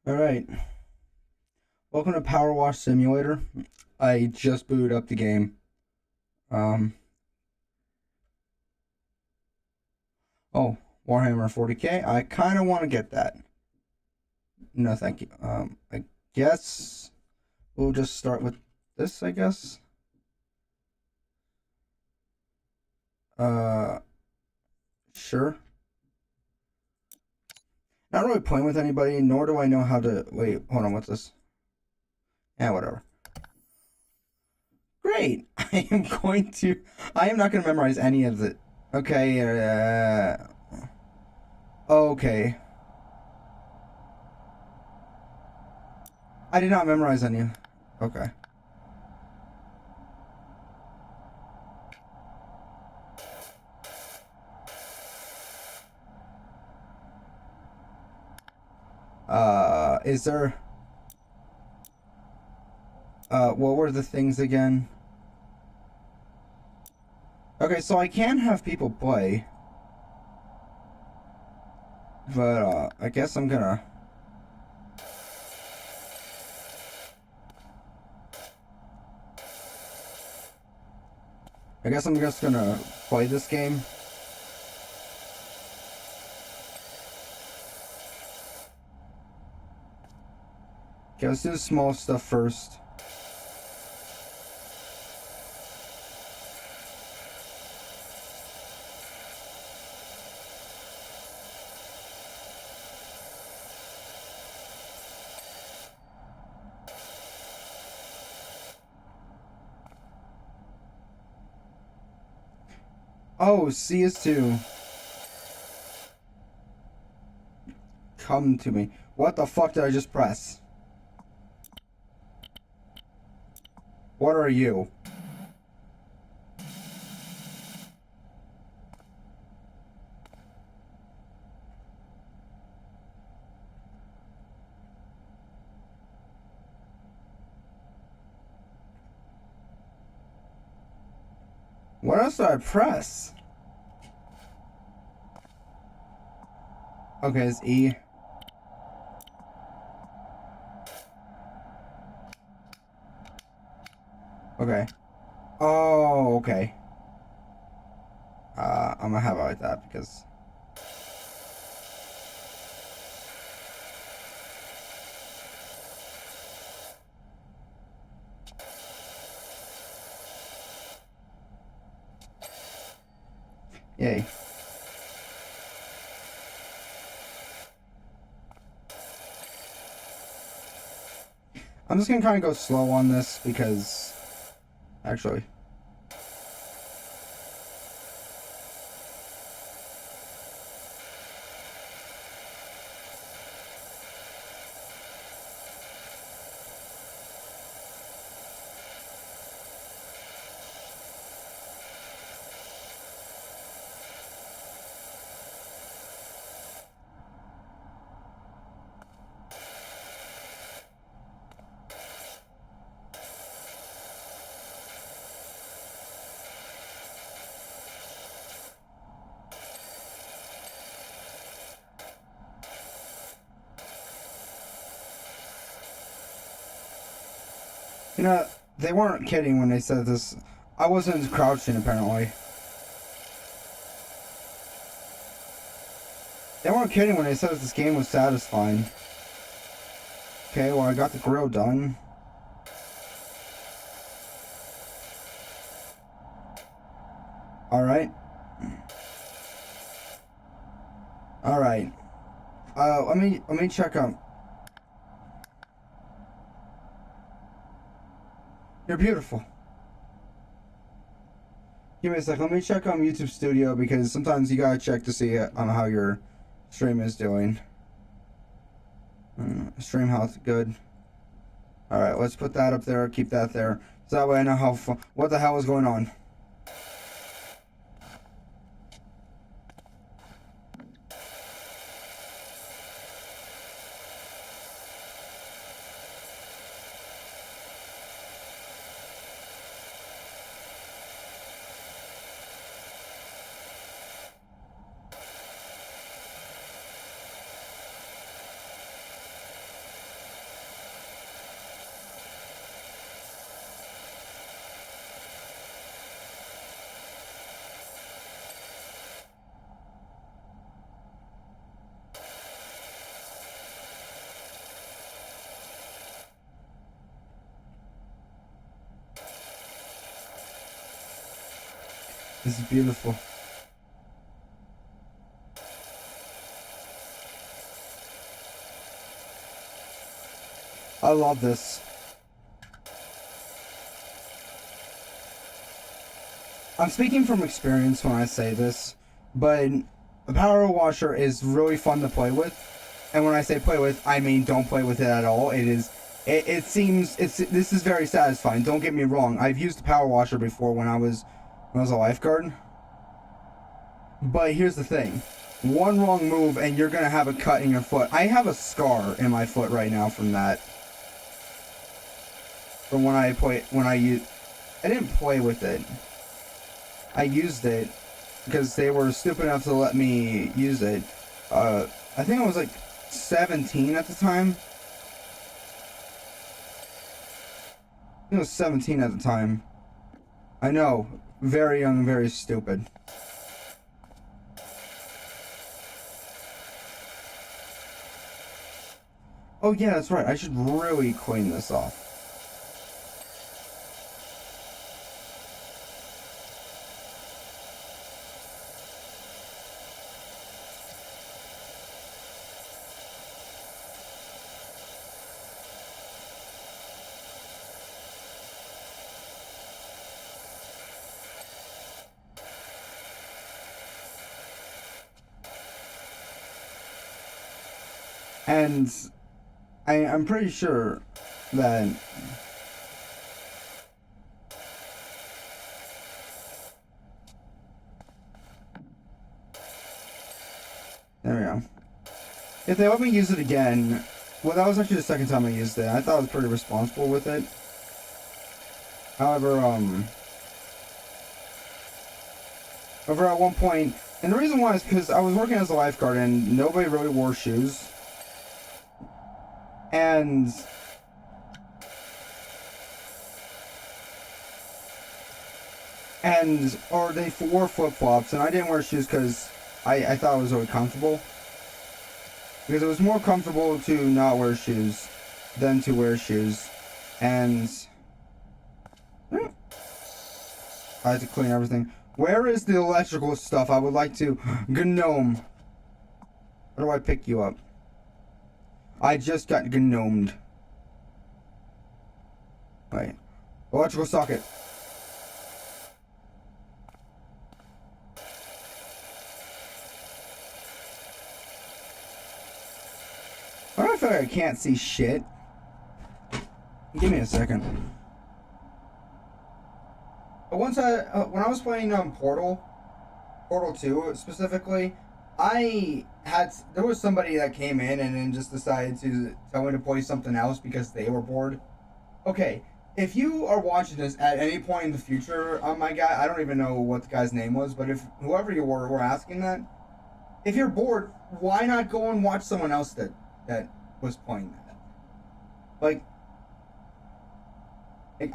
All right. Welcome to Power Wash Simulator. I just booted up the game. Um. Oh, Warhammer 40K. I kind of want to get that. No, thank you. I guess we'll just start with this. I guess. Uh. Sure. Not really playing with anybody, nor do I know how to. Wait, hold on. What's this? Yeah, whatever. Great. I am going to. I am not going to memorize any of it. Okay. Okay. I did not memorize any. Okay. Is there? What were the things again? Okay, so I can have people play, but I guess I'm gonna. I guess I'm just gonna play this game. Okay, let's do the small stuff first. Oh, CS2. Come to me. What the fuck did I just press? What are you? What else did I press? Okay, it's E. Okay. Oh, okay. I'm gonna have it like that because. Yay. I'm just gonna kind of go slow on this because. Actually. You know, they weren't kidding when they said this. I wasn't crouching, apparently. They weren't kidding when they said this game was satisfying. Okay, well, I got the grill done. Alright. Alright. Let me check out. You're beautiful. Give me a sec. Let me check on YouTube Studio because sometimes you gotta check to see on how your stream is doing. Stream health, good. Alright, let's put that up there. Keep that there. So that way I know what the hell is going on. This is beautiful. I love this. I'm speaking from experience when I say this, but a power washer is really fun to play with. And when I say play with, I mean don't play with it at all. It seems this is very satisfying. Don't get me wrong. I've used the power washer before when I was a lifeguard. But here's the thing. One wrong move and you're gonna have a cut in your foot. I have a scar in my foot right now from that. From when I didn't play with it. I used it because they were stupid enough to let me use it. I think I was like 17 at the time. I think I was 17 at the time. I know, very young and very stupid. Oh yeah, that's right. I should really clean this off. And I'm pretty sure that there we go. If they let me use it again, well, that was actually the second time I used it. I thought I was pretty responsible with it. However, at one point, and the reason why is because I was working as a lifeguard and nobody really wore shoes. Or they wore flip-flops, and I didn't wear shoes because I thought it was really comfortable. Because it was more comfortable to not wear shoes than to wear shoes. And I had to clean everything. Where is the electrical stuff? I would like to... Gnome. How do I pick you up? I just got gnomed. Wait. Electrical socket. Why do I feel like I can't see shit? Give me a second. Once when I was playing Portal 2 specifically, there was somebody that came in and then just decided to tell me to play something else because they were bored. Okay, if you are watching this at any point in the future, my guy, I don't even know what the guy's name was, but if whoever you were asking that, if you're bored, why not go and watch someone else that was playing that? Like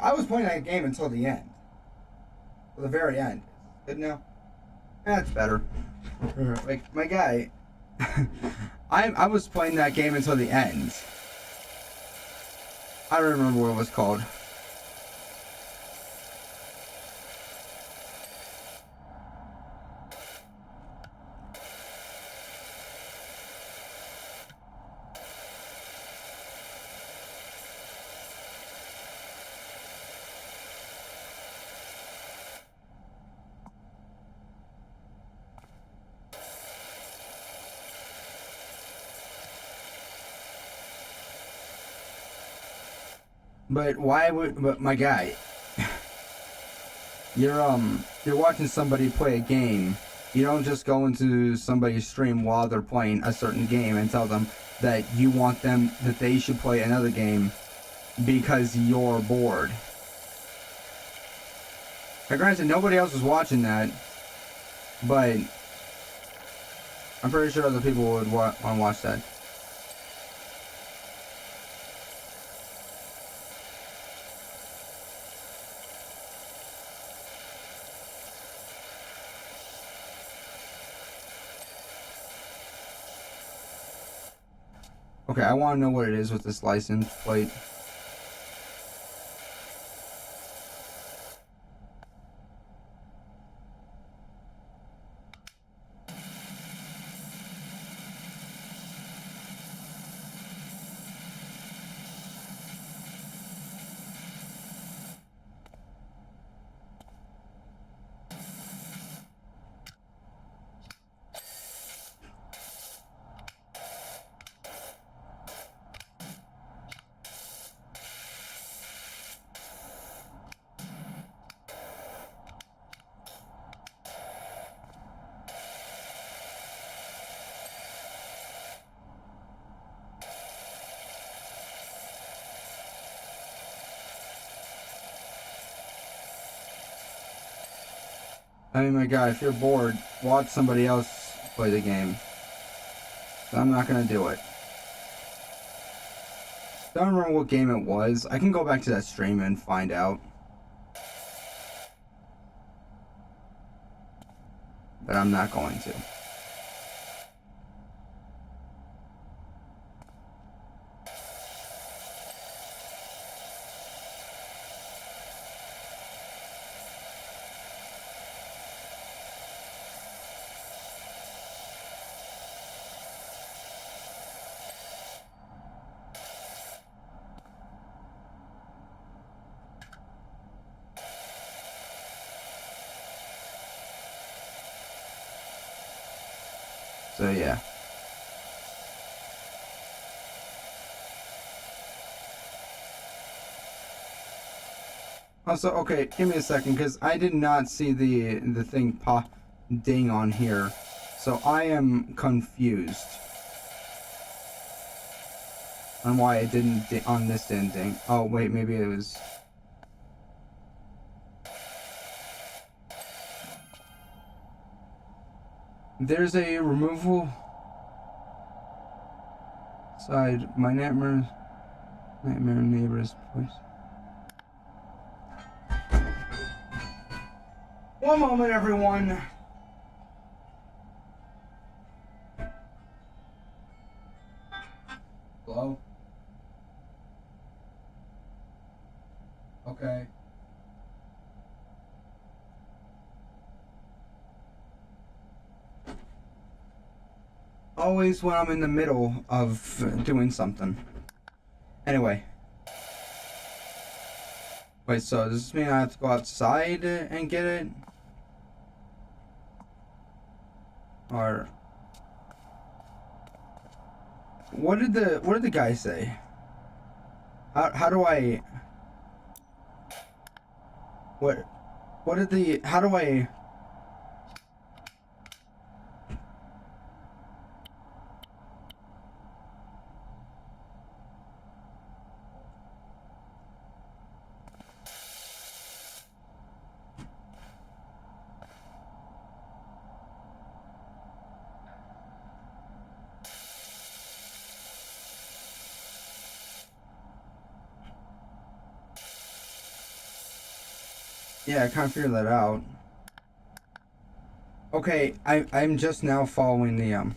I was playing that game until the end. To the very end. Good now? That's better. Like, my guy, I was playing that game until the end. I don't remember what it was called. But my guy, you're watching somebody play a game. You don't just go into somebody's stream while they're playing a certain game and tell them that you want them, that they should play another game because you're bored. Now, granted, nobody else was watching that, but I'm pretty sure other people would want to watch that. Okay, I want to know what it is with this license plate. I mean, my God, if you're bored, watch somebody else play the game. I'm not gonna do it. Don't remember what game it was. I can go back to that stream and find out. But I'm not going to. So yeah. Also, okay, give me a second, because I did not see the thing pop ding on here. So I am confused on why it didn't on this didn't ding. Oh wait, maybe it was. There's a removal side. My nightmare neighbor's place. One moment, everyone. Hello? Okay. Always when I'm in the middle of doing something. Anyway. Wait, so does this mean I have to go outside and get it? Or what did the guy say? How do I what did the how do I Yeah, I can't figure that out. Okay, I'm just now following the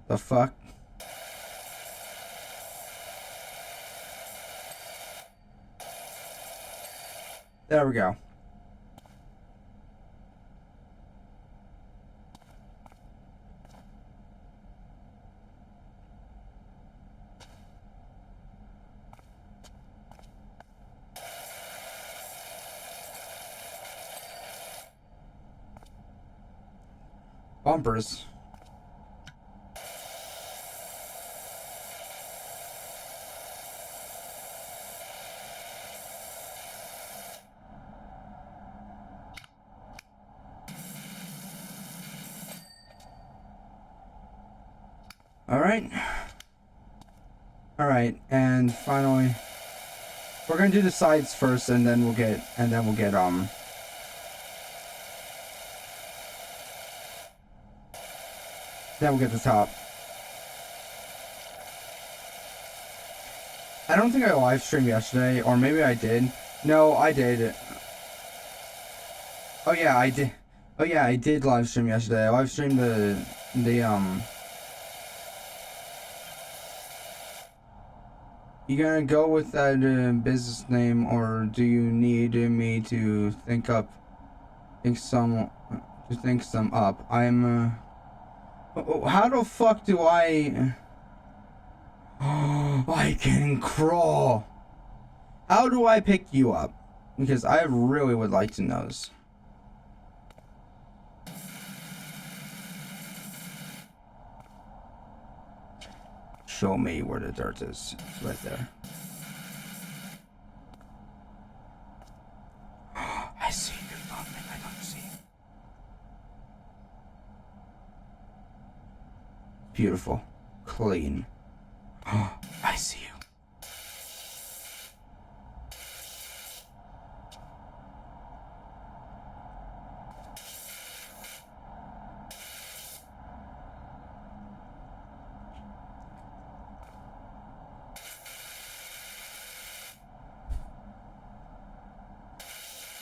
the fuck? There we go. Bumpers. Alright, and finally we're gonna do the sides first and then we'll get the top. I don't think I live streamed yesterday, or maybe I did. No, I did. Oh yeah, I did. Oh yeah, I did live stream yesterday. I live streamed the You gonna go with that business name, or do you need me to think some up? How the fuck do I? Oh, I can crawl. How do I pick you up? Because I really would like to know this. show me where the dirt is. It's right there. I see you. Nothing I don't see. Beautiful. Clean. I see you.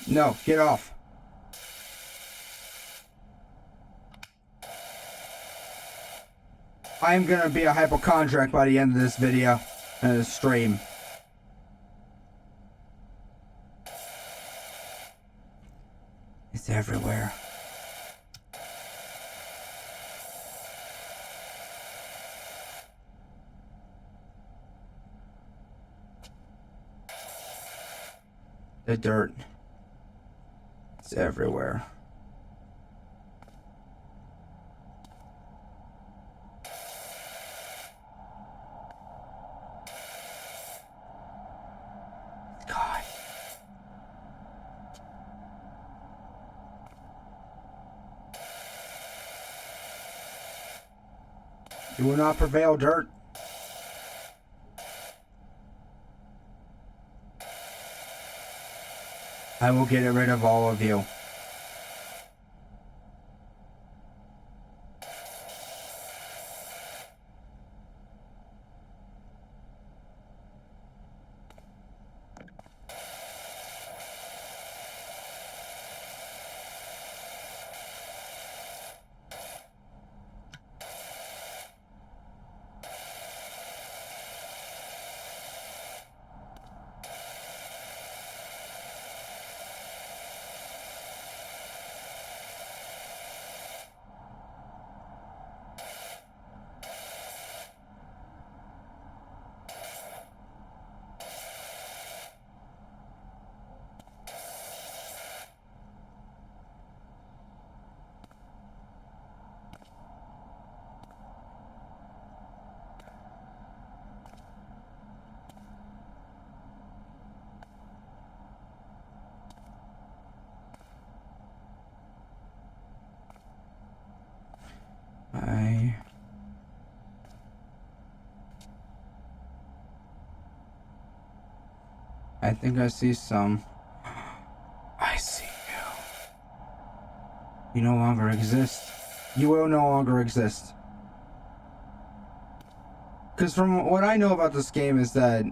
No, get off. I am gonna be a hypochondriac by the end of this video and this stream. It's everywhere. The dirt. It's everywhere. God. You will not prevail, dirt. I will get rid of all of you. I think I see some. I see you. You no longer exist. You will no longer exist. Because from what I know about this game is that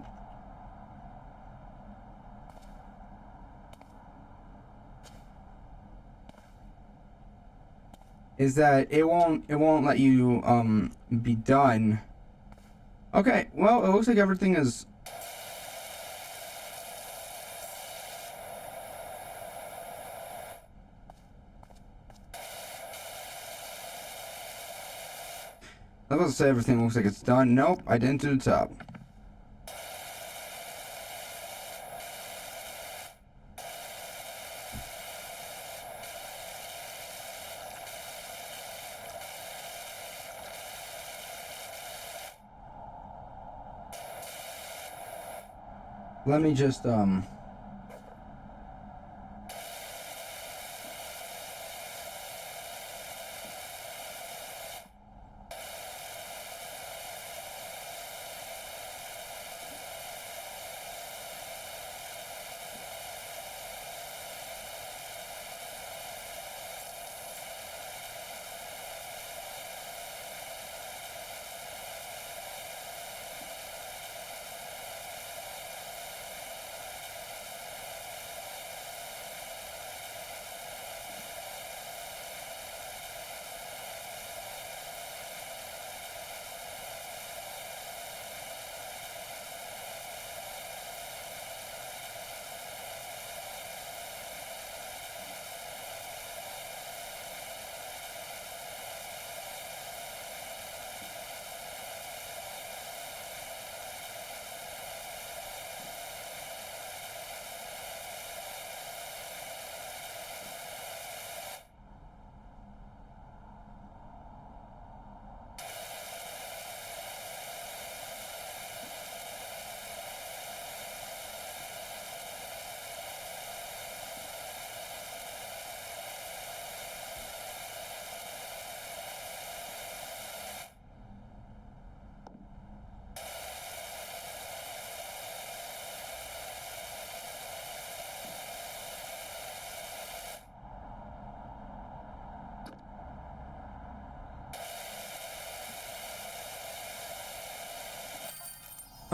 it won't let you be done. Okay, well, it looks like everything is I was about to say everything looks like it's done. Nope, I didn't do the top. Let me just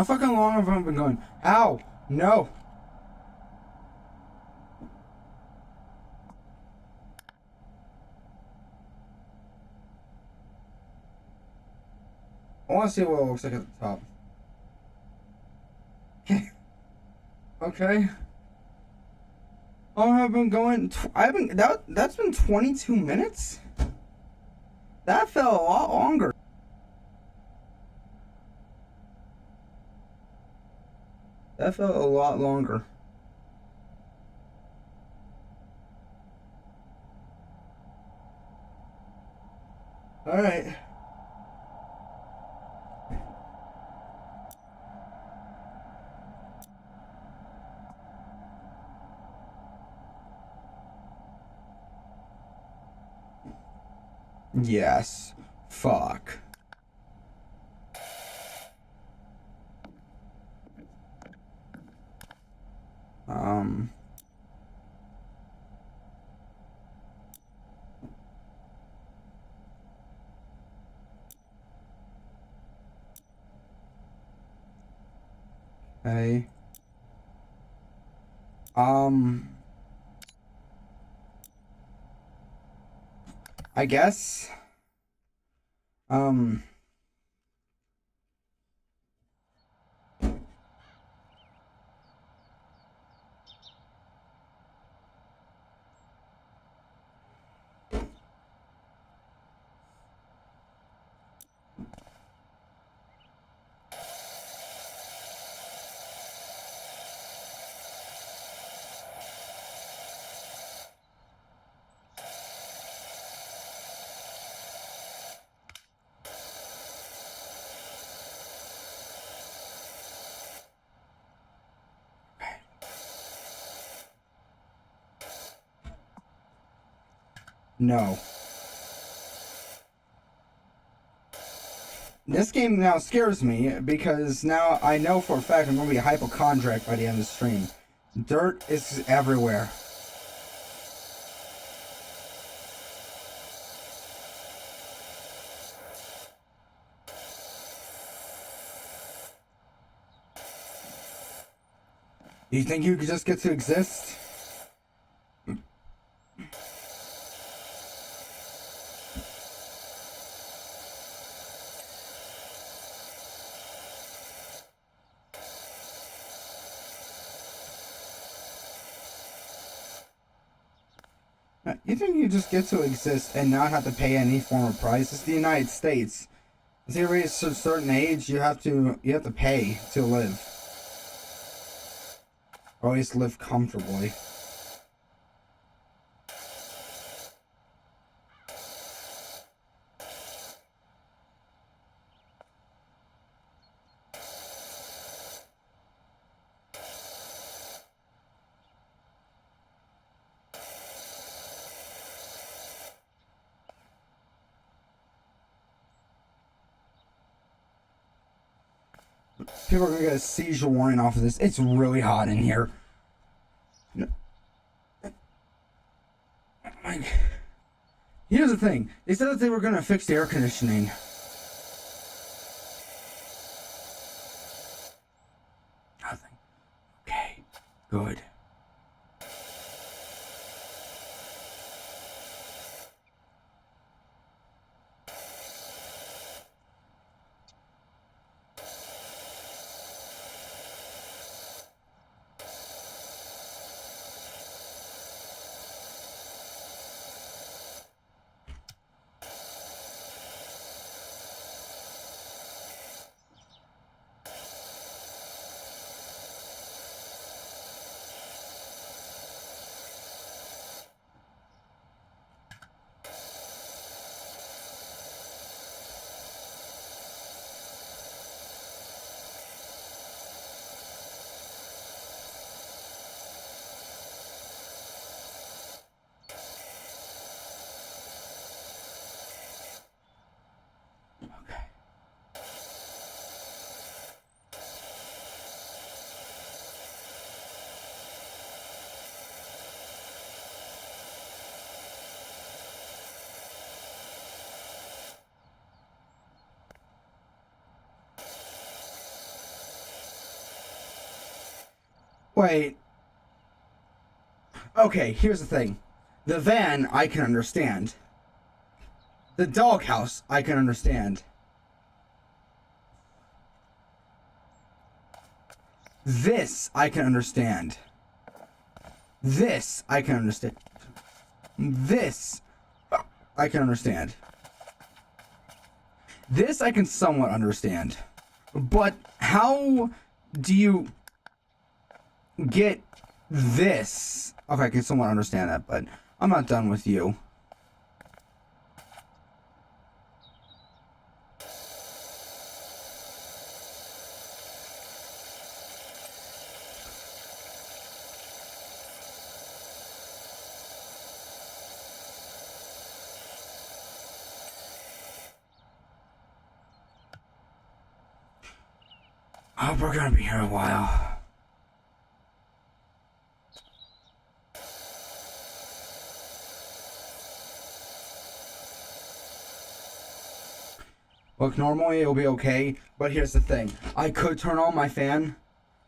How fucking long have I been going? Ow! No! I want to see what it looks like at the top. Okay. Oh, I've been going. That's been 22 minutes. That felt a lot longer. That felt a lot longer. All right. Yes. Fuck. Um. Okay. I guess. Um. No. This game now scares me because now I know for a fact I'm going to be a hypochondriac by the end of the stream. Dirt is everywhere. You think you could just get to exist? You think you just get to exist and not have to pay any form of price? It's the United States. If you reach a certain age, you have to pay to live. Or at least live comfortably. People are gonna get a seizure warning off of this. It's really hot in here. Like, here's the thing. They said that they were gonna fix the air conditioning. Nothing. Okay. Good. Wait. Okay, here's the thing. The van, I can understand. The doghouse, I can understand. This, I can understand. This, I can understand. This, I can understand. This, I can somewhat understand. But how do you get this? Okay, I can somewhat understand that, but I'm not done with you. Oh, we're gonna be here a while. Look, normally it'll be okay, but here's the thing. I could turn on my fan,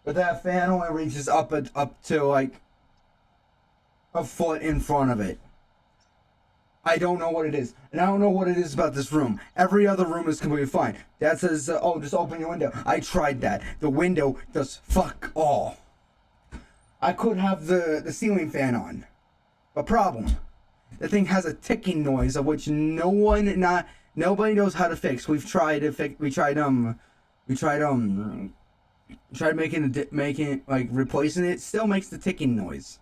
but that fan only reaches up to like a foot in front of it. I don't know what it is, and I don't know what it is about this room. Every other room is completely fine. Dad says, oh, just open your window. I tried that. The window does fuck all. I could have the ceiling fan on. But problem, the thing has a ticking noise of which nobody knows how to fix. We've tried to fix. We tried making like replacing it. Still makes the ticking noise.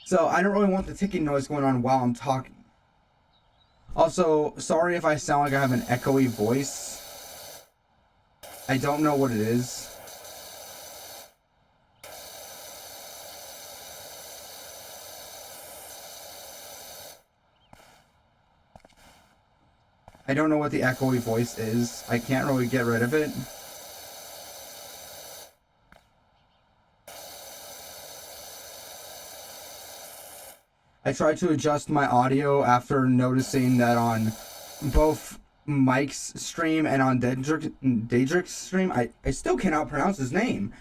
So I don't really want the ticking noise going on while I'm talking. Also, sorry if I sound like I have an echoey voice. I don't know what it is. I don't know what the echoey voice is. I can't really get rid of it. I tried to adjust my audio after noticing that on both Mike's stream and on Daedric's stream, I still cannot pronounce his name.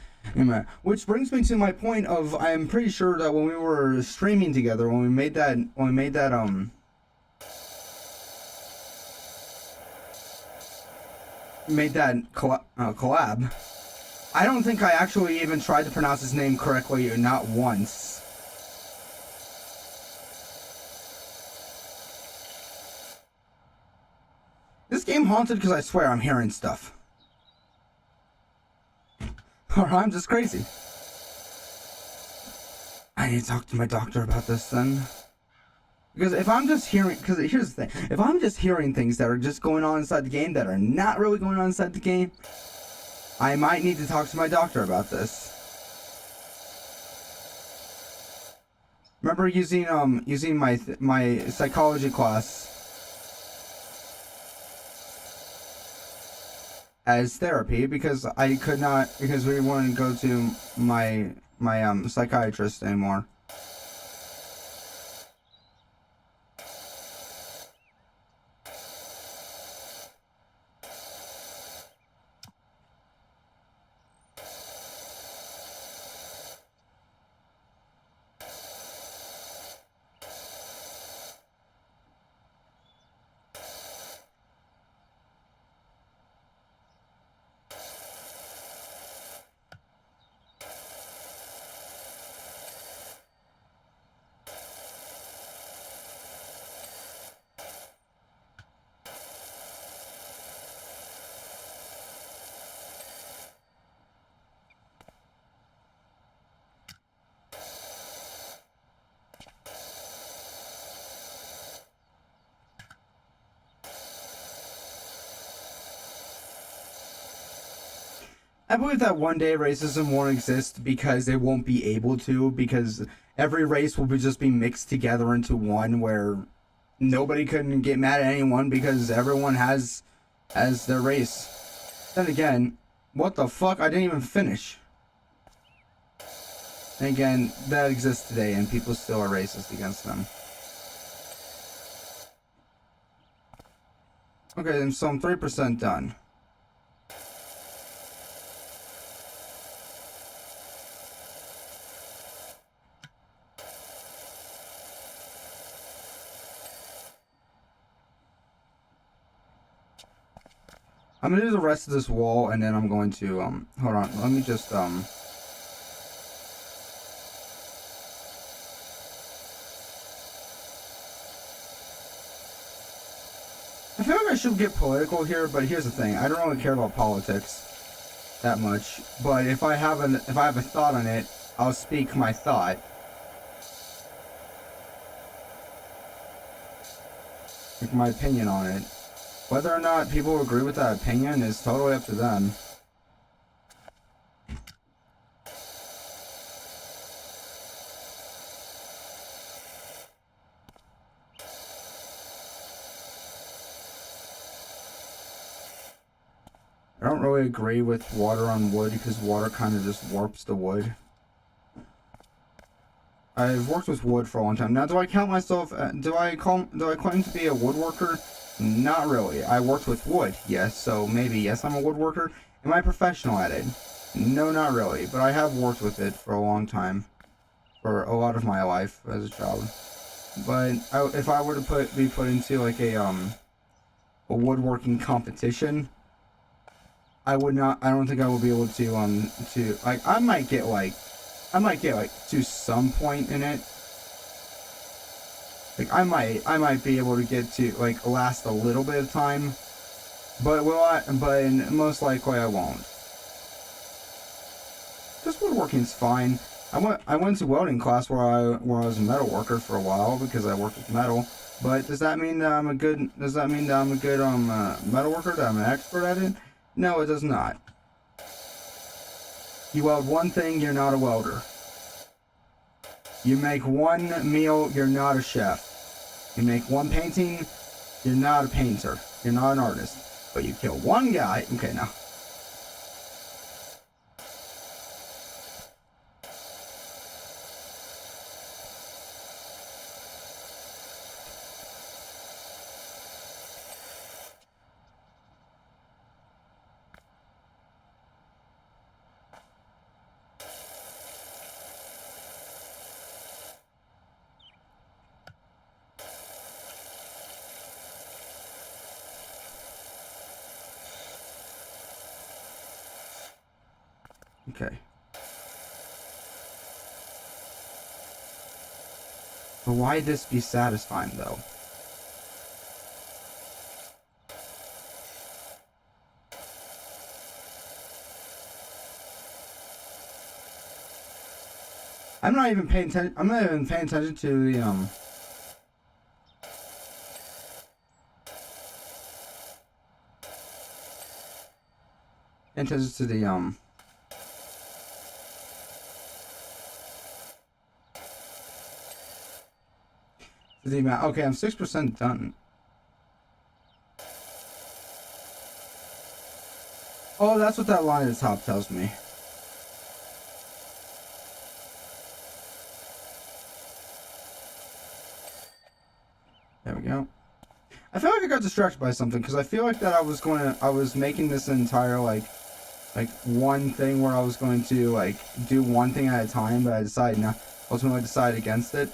Which brings me to my point of I'm pretty sure that when we were streaming together, when we made that collab, I don't think I actually even tried to pronounce his name correctly, not once. This game haunted because I swear I'm hearing stuff. Or I'm just crazy. I need to talk to my doctor about this then. Because if I'm just hearing, because here's the thing, if I'm just hearing things that are just going on inside the game that are not really going on inside the game, I might need to talk to my doctor about this. Remember using my psychology class as therapy because I could not, because we wouldn't go to my psychiatrist anymore. I believe that one day racism won't exist because they won't be able to, because every race will just be mixed together into one where nobody can get mad at anyone because everyone has their race. Then again, what the fuck? I didn't even finish. And again, that exists today and people still are racist against them. Okay, so I'm 3% done. I'm gonna do the rest of this wall, and then I'm going to hold on. Let me just I feel like I should get political here, but here's the thing: I don't really care about politics that much. But if I have a thought on it, I'll speak my thought. Like my opinion on it. Whether or not people agree with that opinion is totally up to them. I don't really agree with water on wood because water kind of just warps the wood. I've worked with wood for a long time. Now, do I count myself? Do I claim to be a woodworker? Not really. I worked with wood, yes. So maybe yes, I'm a woodworker. Am I professional at it? No, not really. But I have worked with it for a long time, for a lot of my life as a child. But if I were to be put into like a woodworking competition, I would not. I don't think I will be able to like. I might get like to some point in it. Like I might be able to get to like last a little bit of time, but will I? But most likely I won't. Just woodworking's fine. I went to welding class where I was a metal worker for a while because I worked with metal. But does that mean that I'm a good metal worker? That I'm an expert at it? No, it does not. You weld one thing, you're not a welder. You make one meal, you're not a chef. You make one painting, you're not a painter. You're not an artist. But you kill one guy. Okay, now. Okay. But why this be satisfying, though? I'm not even paying attention to the, attention to the amount. Okay, I'm 6% done. Oh, that's what that line at the top tells me. There we go. I feel like I got distracted by something because I feel like that I was making this entire like one thing where I was going to like do one thing at a time, but I decided not. Ultimately, decided against it.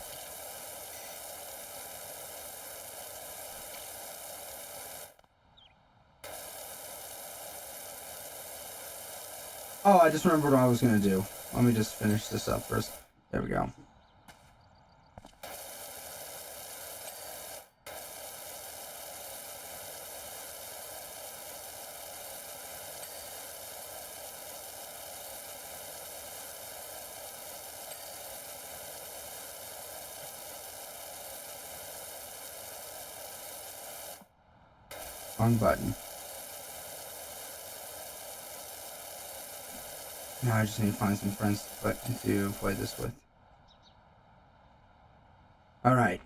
Oh, I just remembered what I was gonna do. Let me just finish this up first. There we go. Wrong button. Now I just need to find some friends to play this with. Alright.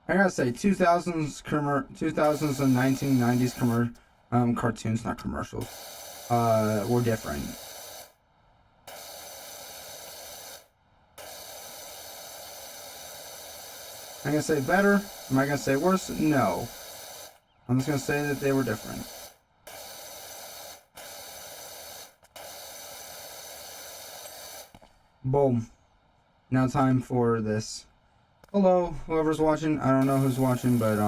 I gotta say, 2000s and 1990s cartoons, not commercials, were different. Am I gonna say better? Am I gonna say worse? No. I'm just gonna say that they were different. Boom. Now time for this. Hello, whoever's watching. I don't know who's watching, but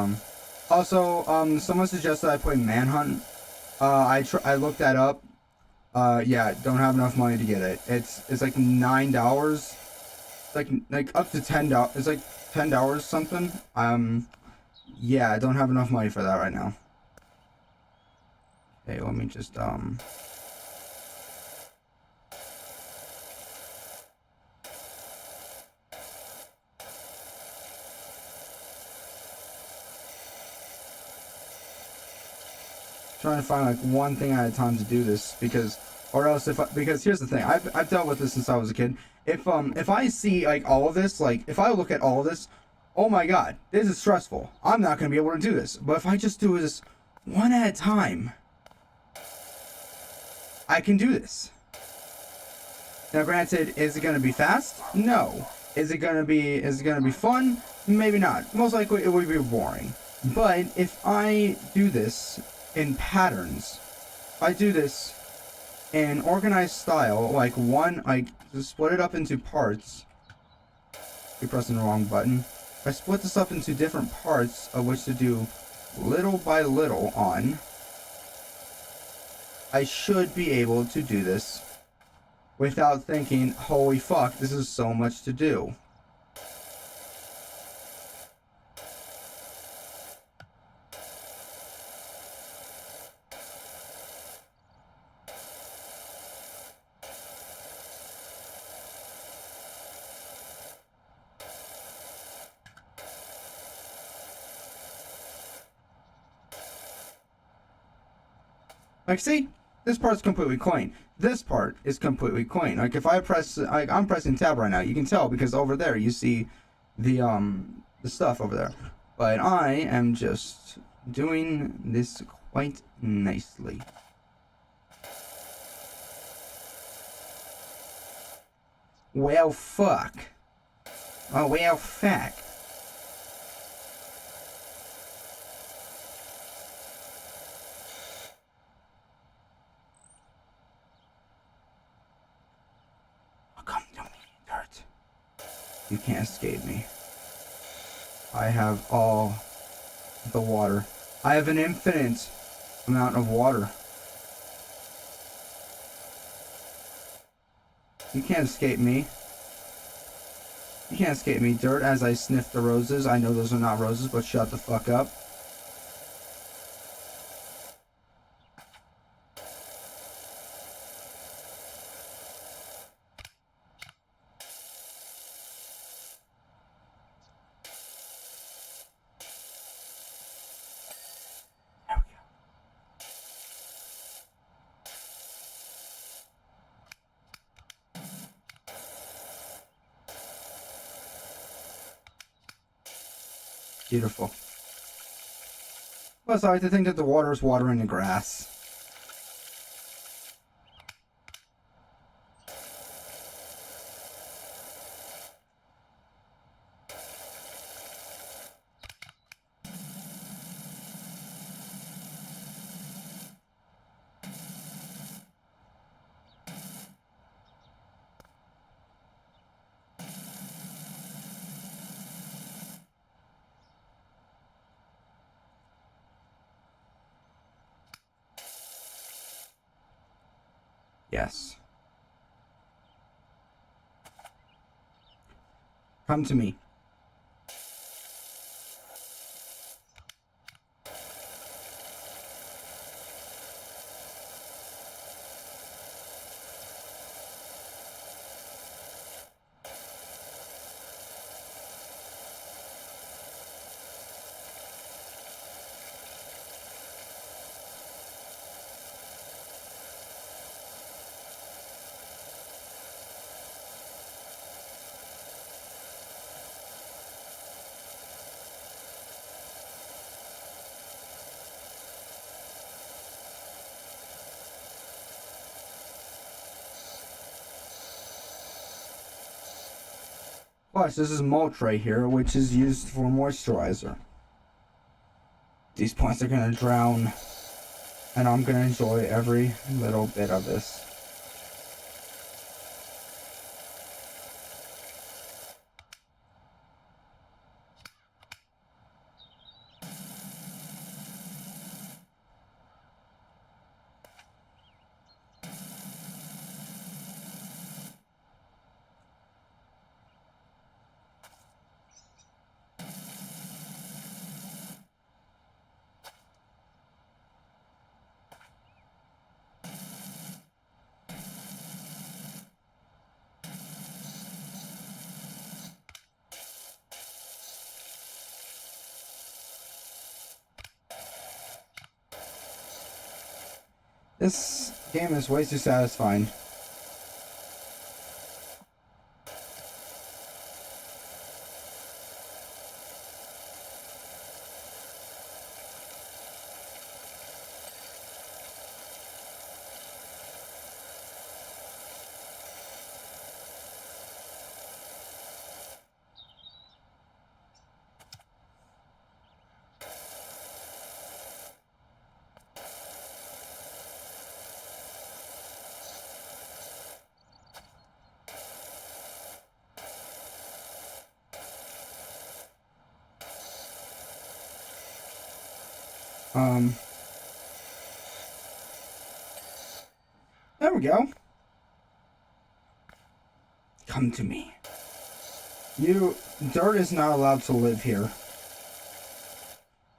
also someone suggested I play Manhunt. I looked that up. Yeah, don't have enough money to get it. It's like $9. Like up to $10. It's like $10 something. Yeah, I don't have enough money for that right now. Okay, let me just trying to find like one thing at a time to do this, because or else because here's the thing, I've dealt with this since I was a kid. If I see like all of this, like if I look at all of this, oh my god, this is stressful. I'm not gonna be able to do this. But if I just do this one at a time, I can do this. Now granted, is it gonna be fast? No. Is it gonna be fun? Maybe not. Most likely it would be boring. But if I do this in patterns, I do this in organized style, like just split it up into parts. You're pressing the wrong button. I split this up into different parts of which to do little by little on. I should be able to do this without thinking, holy fuck, this is so much to do. Like, see? This part's completely clean. This part is completely clean. Like, if I press, like, I'm pressing tab right now. You can tell because over there you see the stuff over there. But I am just doing this quite nicely. Well, fuck. Oh, well, fuck. Come to me, dirt. You can't escape me. I have all the water. I have an infinite amount of water. You can't escape me. You can't escape me, dirt. As I sniff the roses, I know those are not roses, but shut the fuck up. There we go. Beautiful. Plus, I like to think that the water is watering the grass. Yes. Come to me. Plus, this is mulch right here, which is used for moisturizer. These plants are gonna drown, and I'm gonna enjoy every little bit of this. This game is way too satisfying. There we go. Come to me. Dirt is not allowed to live here.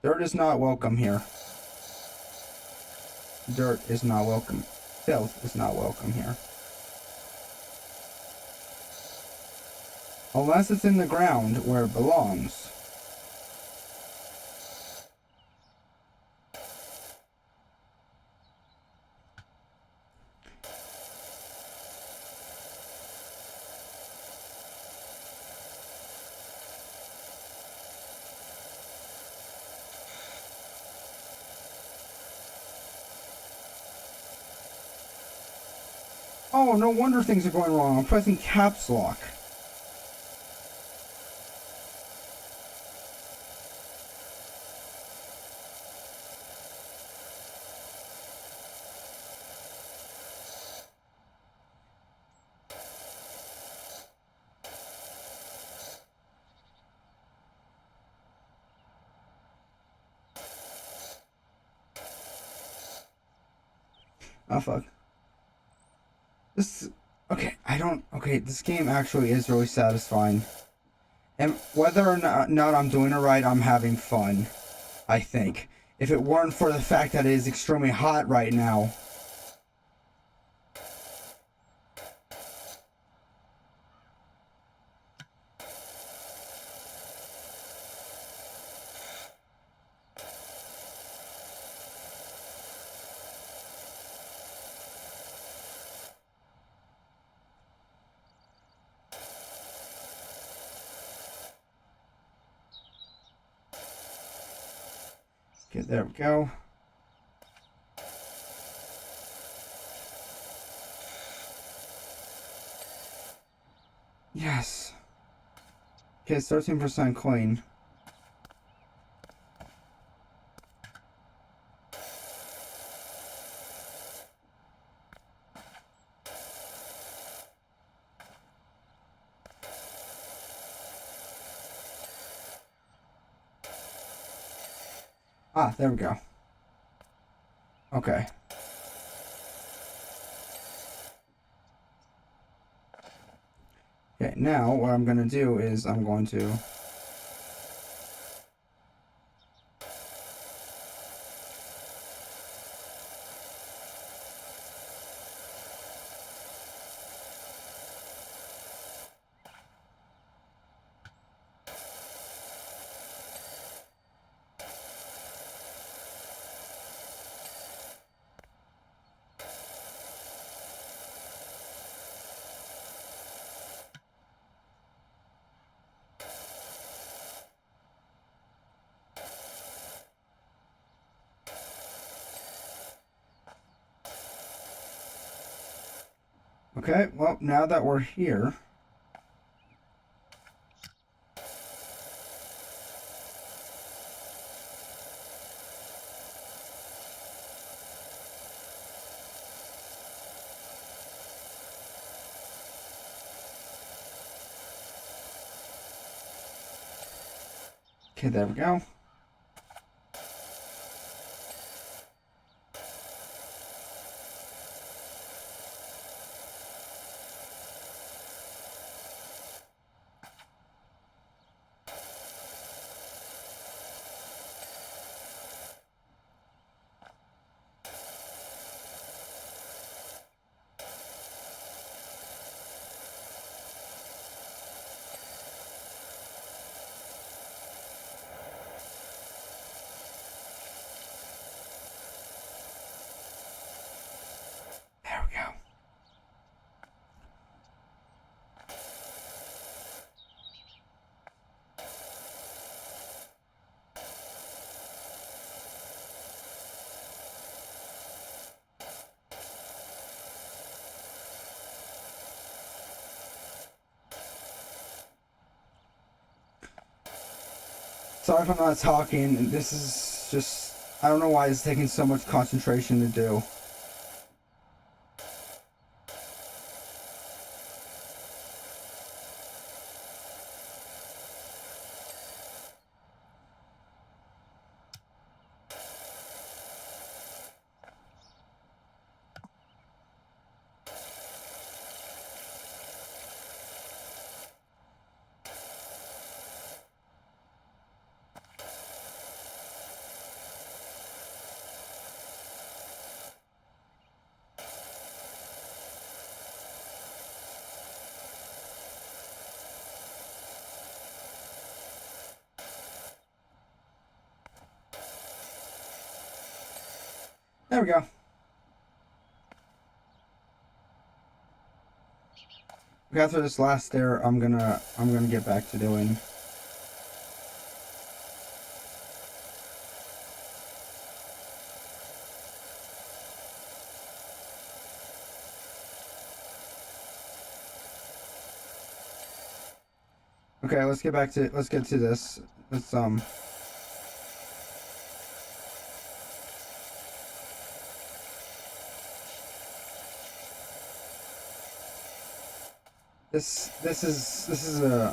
Dirt is not welcome here. Dirt is not welcome. Filth is not welcome here. Unless it's in the ground where it belongs. Oh, no wonder things are going wrong. I'm pressing caps lock. Oh, fuck. This game actually is really satisfying. And whether or not I'm doing it right, I'm having fun, I think. If it weren't for the fact that it is extremely hot right now. Okay, there we go. Yes. Okay, it's 13% clean. Ah, there we go. Okay. Okay, now what I'm going to do is I'm going to... Okay, well, now that we're here, Okay, there we go. There we go. Sorry if I'm not talking. This is just... I don't know why it's taking so much concentration to do. There we go. After this last stair, I'm gonna get back to doing. Okay, let's get to this. Let's This is a...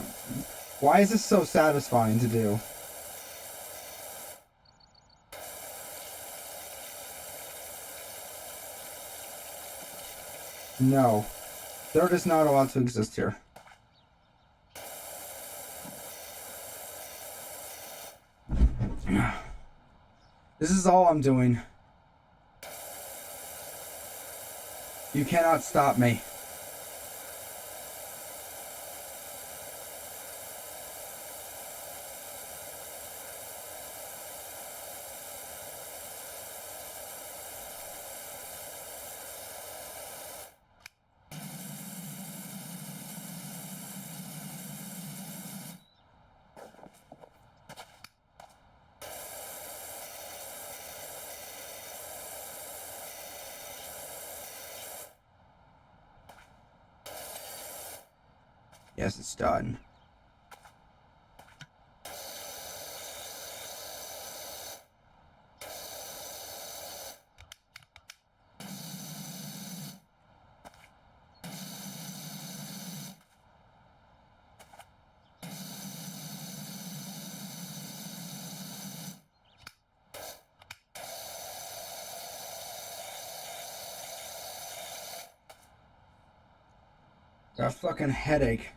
Why is this so satisfying to do? No. Dirt is not allowed to exist here. This is all I'm doing. You cannot stop me. Yes, it's done. Got a fucking headache.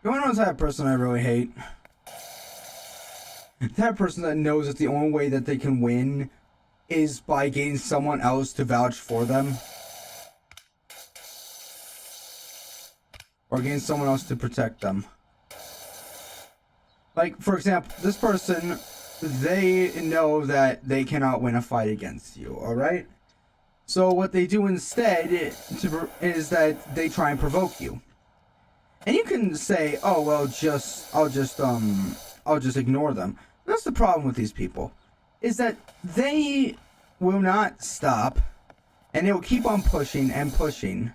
You wanna know the type of person I really hate? That person that knows that the only way that they can win is by getting someone else to vouch for them. Or getting someone else to protect them. Like, for example, this person, they know that they cannot win a fight against you, alright? So what they do instead is that they try and provoke you. And you can say, oh, well, I'll just ignore them. That's the problem with these people, is that they will not stop And it will keep on pushing and pushing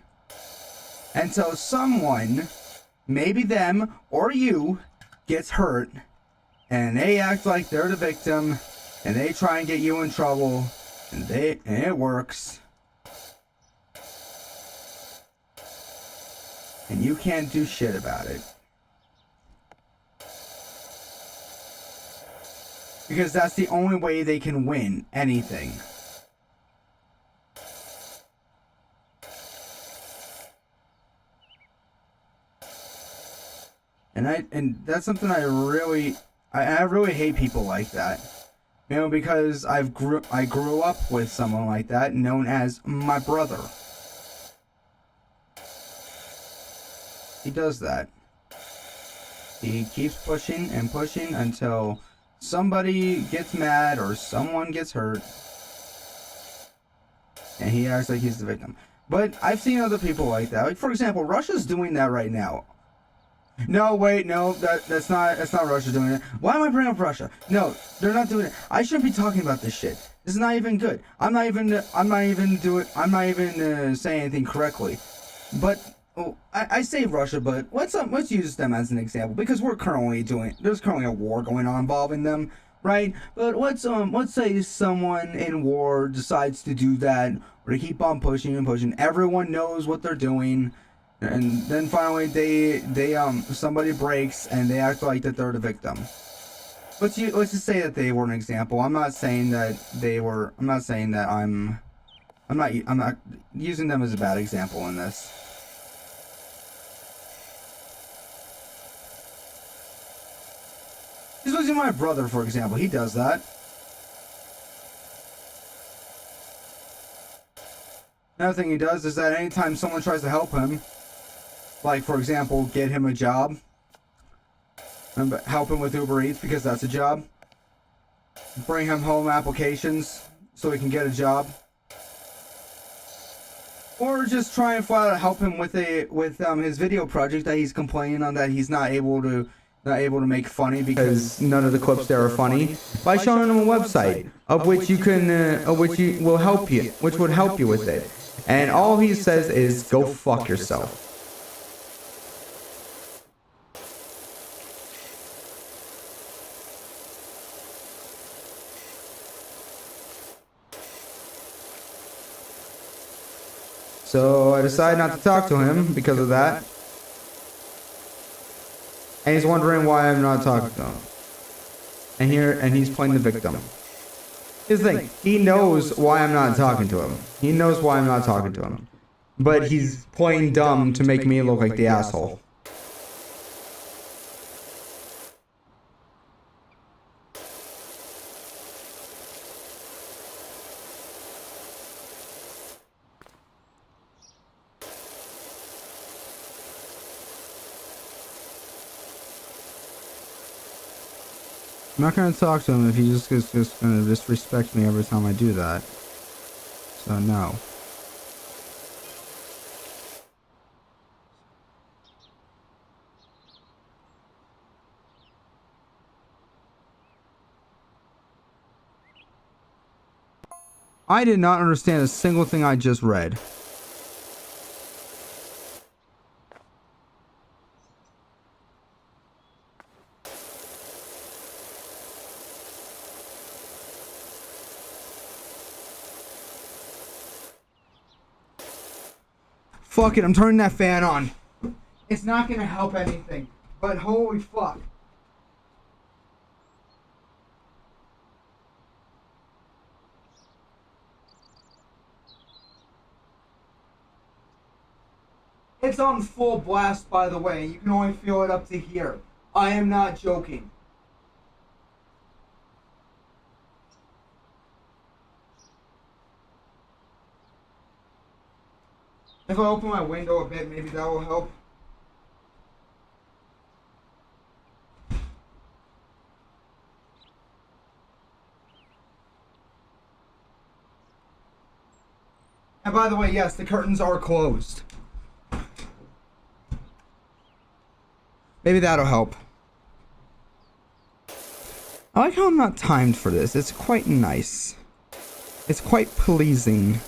until someone, maybe them or you, gets hurt, and they act like they're the victim, and they try and get you in trouble, and it works. And you can't do shit about it. Because that's the only way they can win anything. And that's something I really hate people like that. You know, because I grew up with someone like that, known as my brother. He does that. He keeps pushing and pushing until somebody gets mad or someone gets hurt, and he acts like he's the victim. But I've seen other people like that. Like, for example, Russia's doing that right now. No, wait, no, that's not Russia doing it. Why am I bringing up Russia? No, they're not doing it. I shouldn't be talking about this shit. This is not even good. I'm not even saying anything correctly. But I say Russia, but let's use them as an example, because there's currently a war going on involving them, right? But let's say someone in war decides to do that, or to keep on pushing and pushing. Everyone knows what they're doing. And then finally somebody breaks and they act like that they're the victim. Let's just say that they were an example. I'm not saying that I'm not using them as a bad example in this. He's losing my brother, for example. He does that. Another thing he does is that anytime someone tries to help him, like, for example, get him a job, and help him with Uber Eats because that's a job, bring him home applications so he can get a job, or just try and flat out help him with his video project that he's complaining on that he's not able to make funny because none of the clips there are funny, by showing him a website which would help you with it. And all he says is, go fuck yourself. So I decided not to talk to him because of that. And he's wondering why I'm not talking to him. And he's playing the victim. Here's the thing, he knows why I'm not talking to him. He knows why I'm not talking to him. But he's playing dumb to make me look like the asshole. I'm not going to talk to him if he's just going to disrespect me every time I do that. So, no. I did not understand a single thing I just read. Fuck it, I'm turning that fan on. It's not gonna help anything, but holy fuck. It's on full blast, by the way. You can only feel it up to here. I am not joking. If I open my window a bit, maybe that will help. And by the way, yes, the curtains are closed. Maybe that'll help. I like how I'm not timed for this. It's quite nice. It's quite pleasing.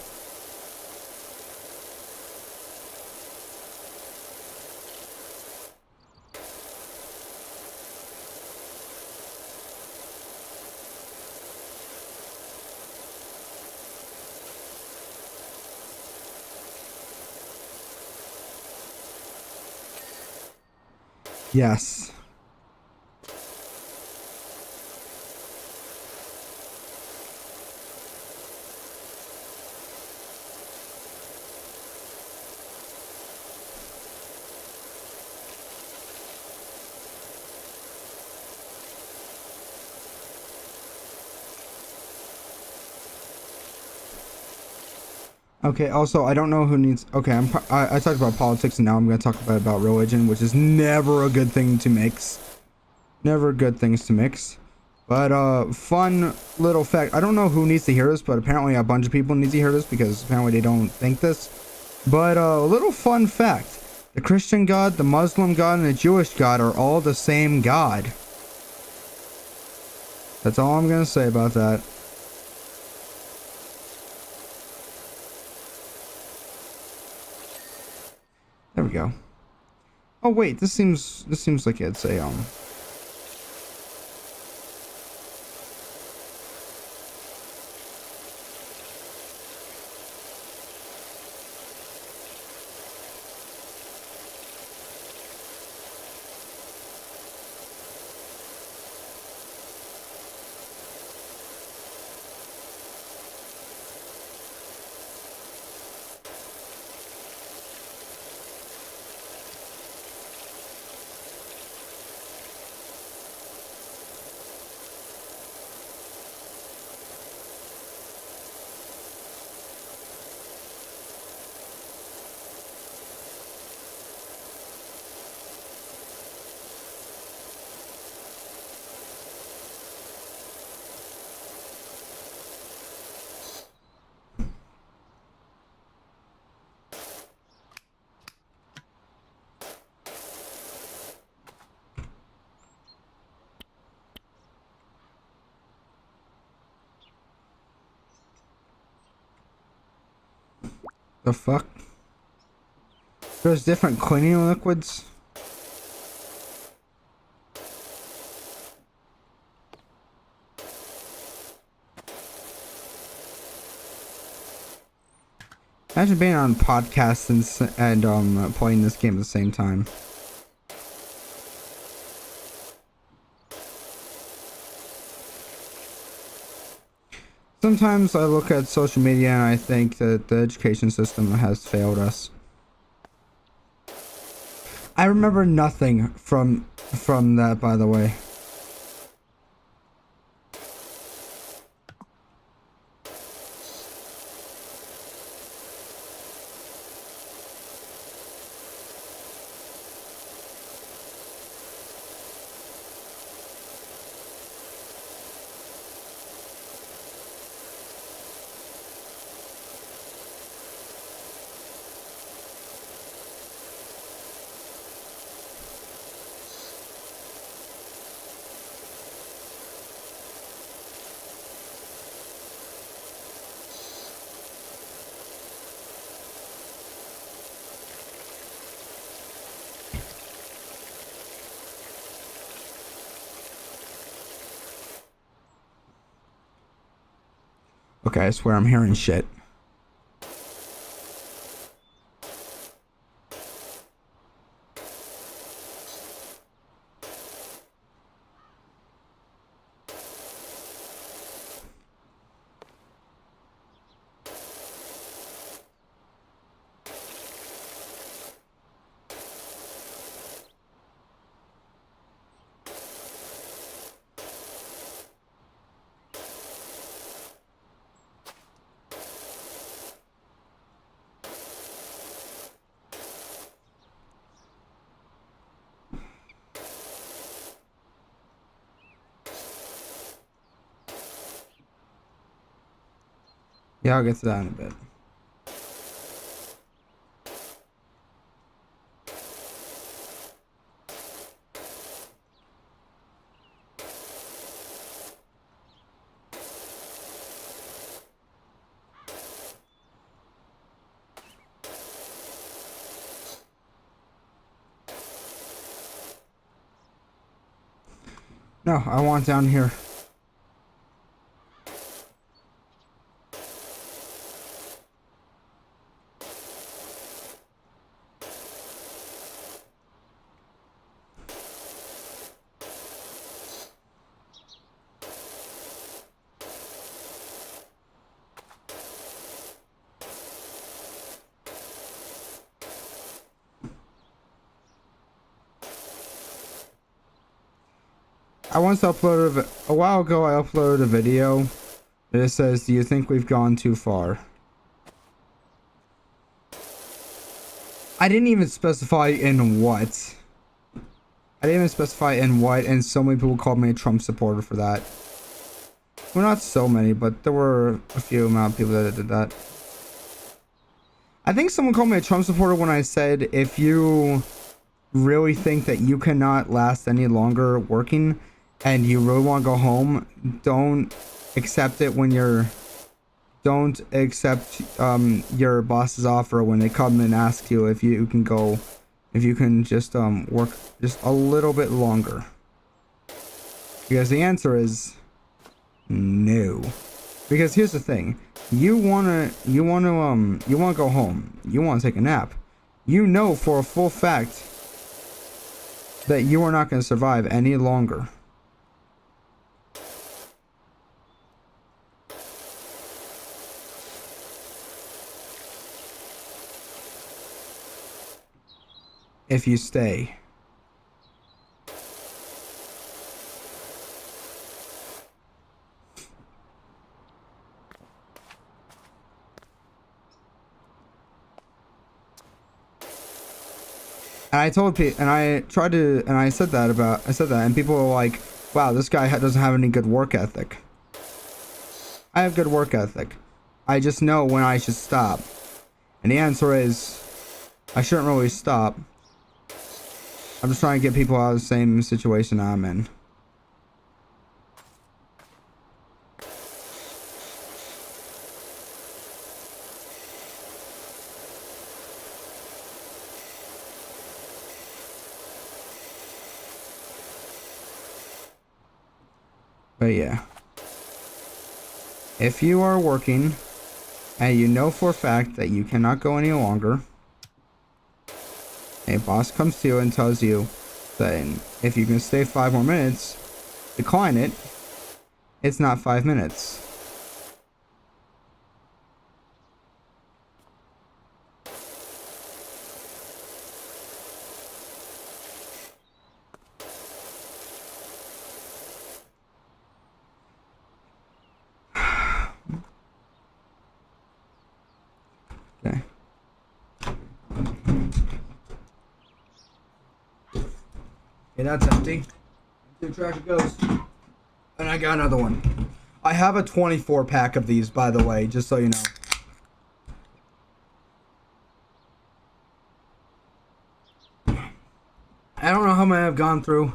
Yes. Okay, also, I don't know who needs... Okay, I talked about politics, and now I'm going to talk about religion, which is never a good thing to mix. Never good things to mix. But, fun little fact. I don't know who needs to hear this, but apparently a bunch of people need to hear this, because apparently they don't think this. But, a little fun fact. The Christian God, the Muslim God, and the Jewish God are all the same God. That's all I'm going to say about that. There we go. Oh wait, this seems like it's a the fuck? There's different cleaning liquids. Imagine being on podcasts and playing this game at the same time. Sometimes I look at social media and I think that the education system has failed us. I remember nothing from that, by the way. Okay, I swear I'm hearing shit. Yeah, I'll get to that in a bit. No, I want down here. I once uploaded a while ago. I uploaded a video that it says, "Do you think we've gone too far?" I didn't even specify in what. And so many people called me a Trump supporter for that. Well, not so many, but there were a few amount of people that did that. I think someone called me a Trump supporter when I said, if you really think that you cannot last any longer working and you really want to go home, don't accept it when you're... Don't accept your boss's offer when they come and ask you if you can go, if you can just work just a little bit longer. Because the answer is no. Because here's the thing, you wanna go home, you wanna take a nap. You know for a full fact that you are not gonna survive any longer. If you stay. And I told people, and I tried to, and I said that, and people were like, wow, this guy doesn't have any good work ethic. I have good work ethic. I just know when I should stop. And the answer is, I shouldn't really stop. I'm just trying to get people out of the same situation I'm in. But yeah. If you are working and you know for a fact that you cannot go any longer, a boss comes to you and tells you that if you can stay 5 more minutes, decline it. It's not 5 minutes. Okay. Okay, that's empty. To the trash it goes. And I got another one. I have a 24 pack of these, by the way, just so you know. I don't know how many I've gone through.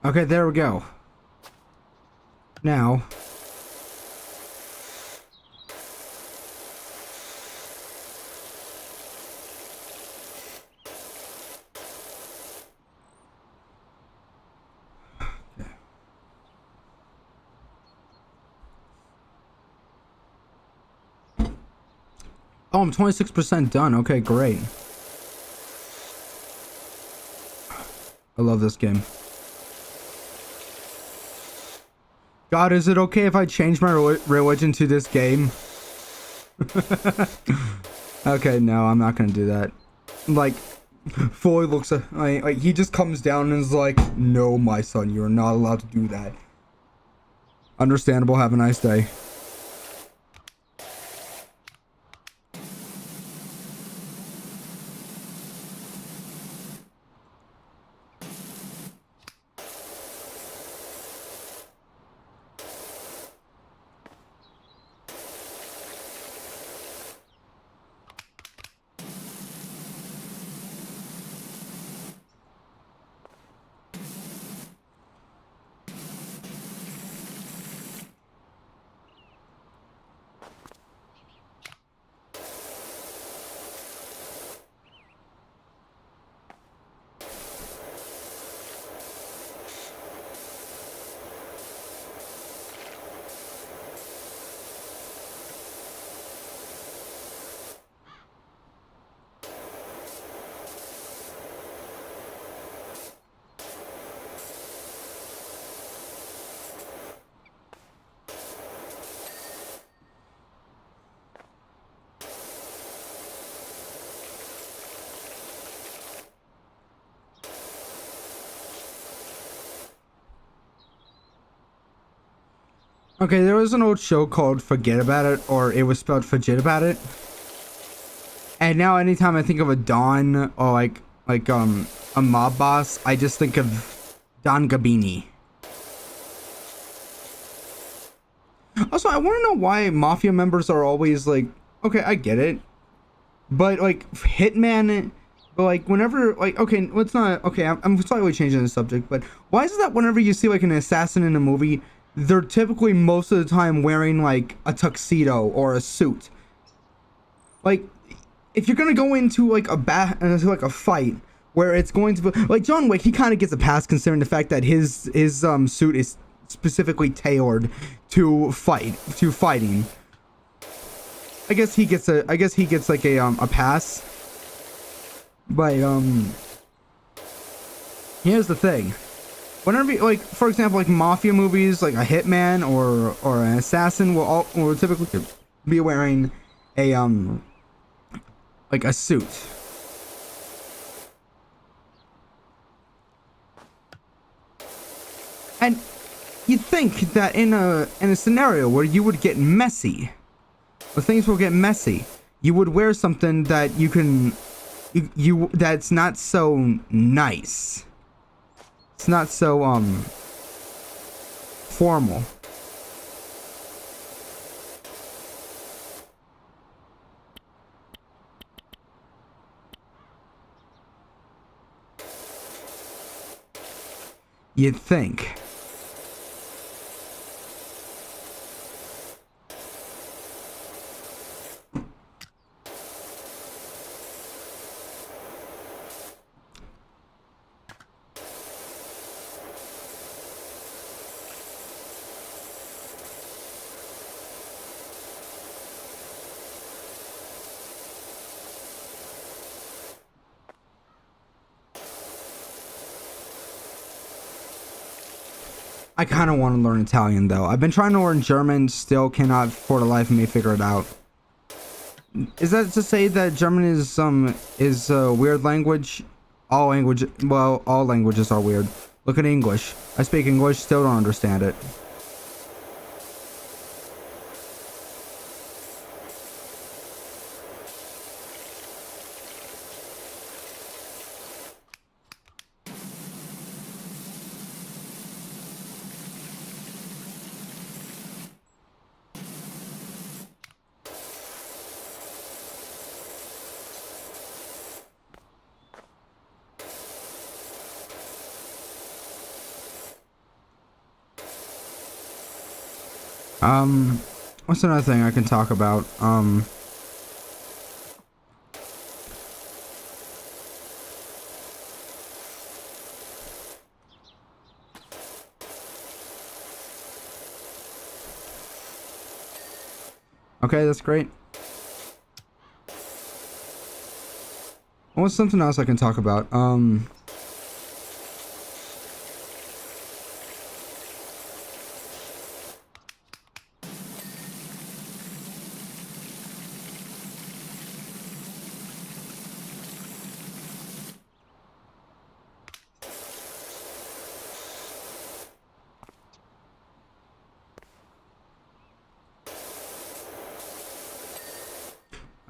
Okay, there we go. Now, oh, I'm 26% done. Okay, great. I love this game. God, is it okay if I change my religion to this game? Okay, no, I'm not gonna do that. Like, fully looks like he just comes down and is like, no, my son, you're not allowed to do that. Understandable, have a nice day. Okay, there was an old show called Forget About It, or it was spelled Forget About It. And now anytime I think of a Don or a mob boss, I just think of Don Gabini. Also, I want to know why mafia members are always like, okay, I get it, but like hitman, but like whenever like okay, let's not okay. I'm slightly changing the subject, but why is it that whenever you see like an assassin in a movie, they're typically most of the time wearing like a tuxedo or a suit? Like, if you're gonna go into like into like a fight where it's going to be like John Wick, he kind of gets a pass considering the fact that his suit is specifically tailored to fighting. I guess he gets like a pass. But here's the thing. Whenever like for example like mafia movies, like a hitman or an assassin will typically be wearing a like a suit. And you'd think that in a scenario where you would get messy, where things will get messy, you would wear something that you that's not so nice. It's not so formal. You'd think. I kind of want to learn Italian though. I've been trying to learn German, still cannot for the life of me figure it out. Is that to say that German is a weird language? All languages are weird. Look at English. I speak English, still don't understand it. What's another thing I can talk about? Okay, that's great. What's something else I can talk about?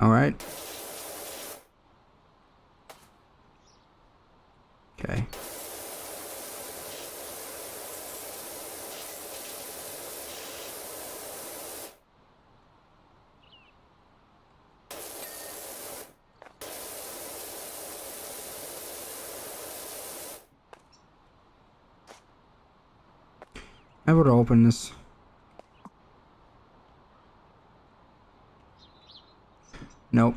All right. Okay. I would open this. Nope.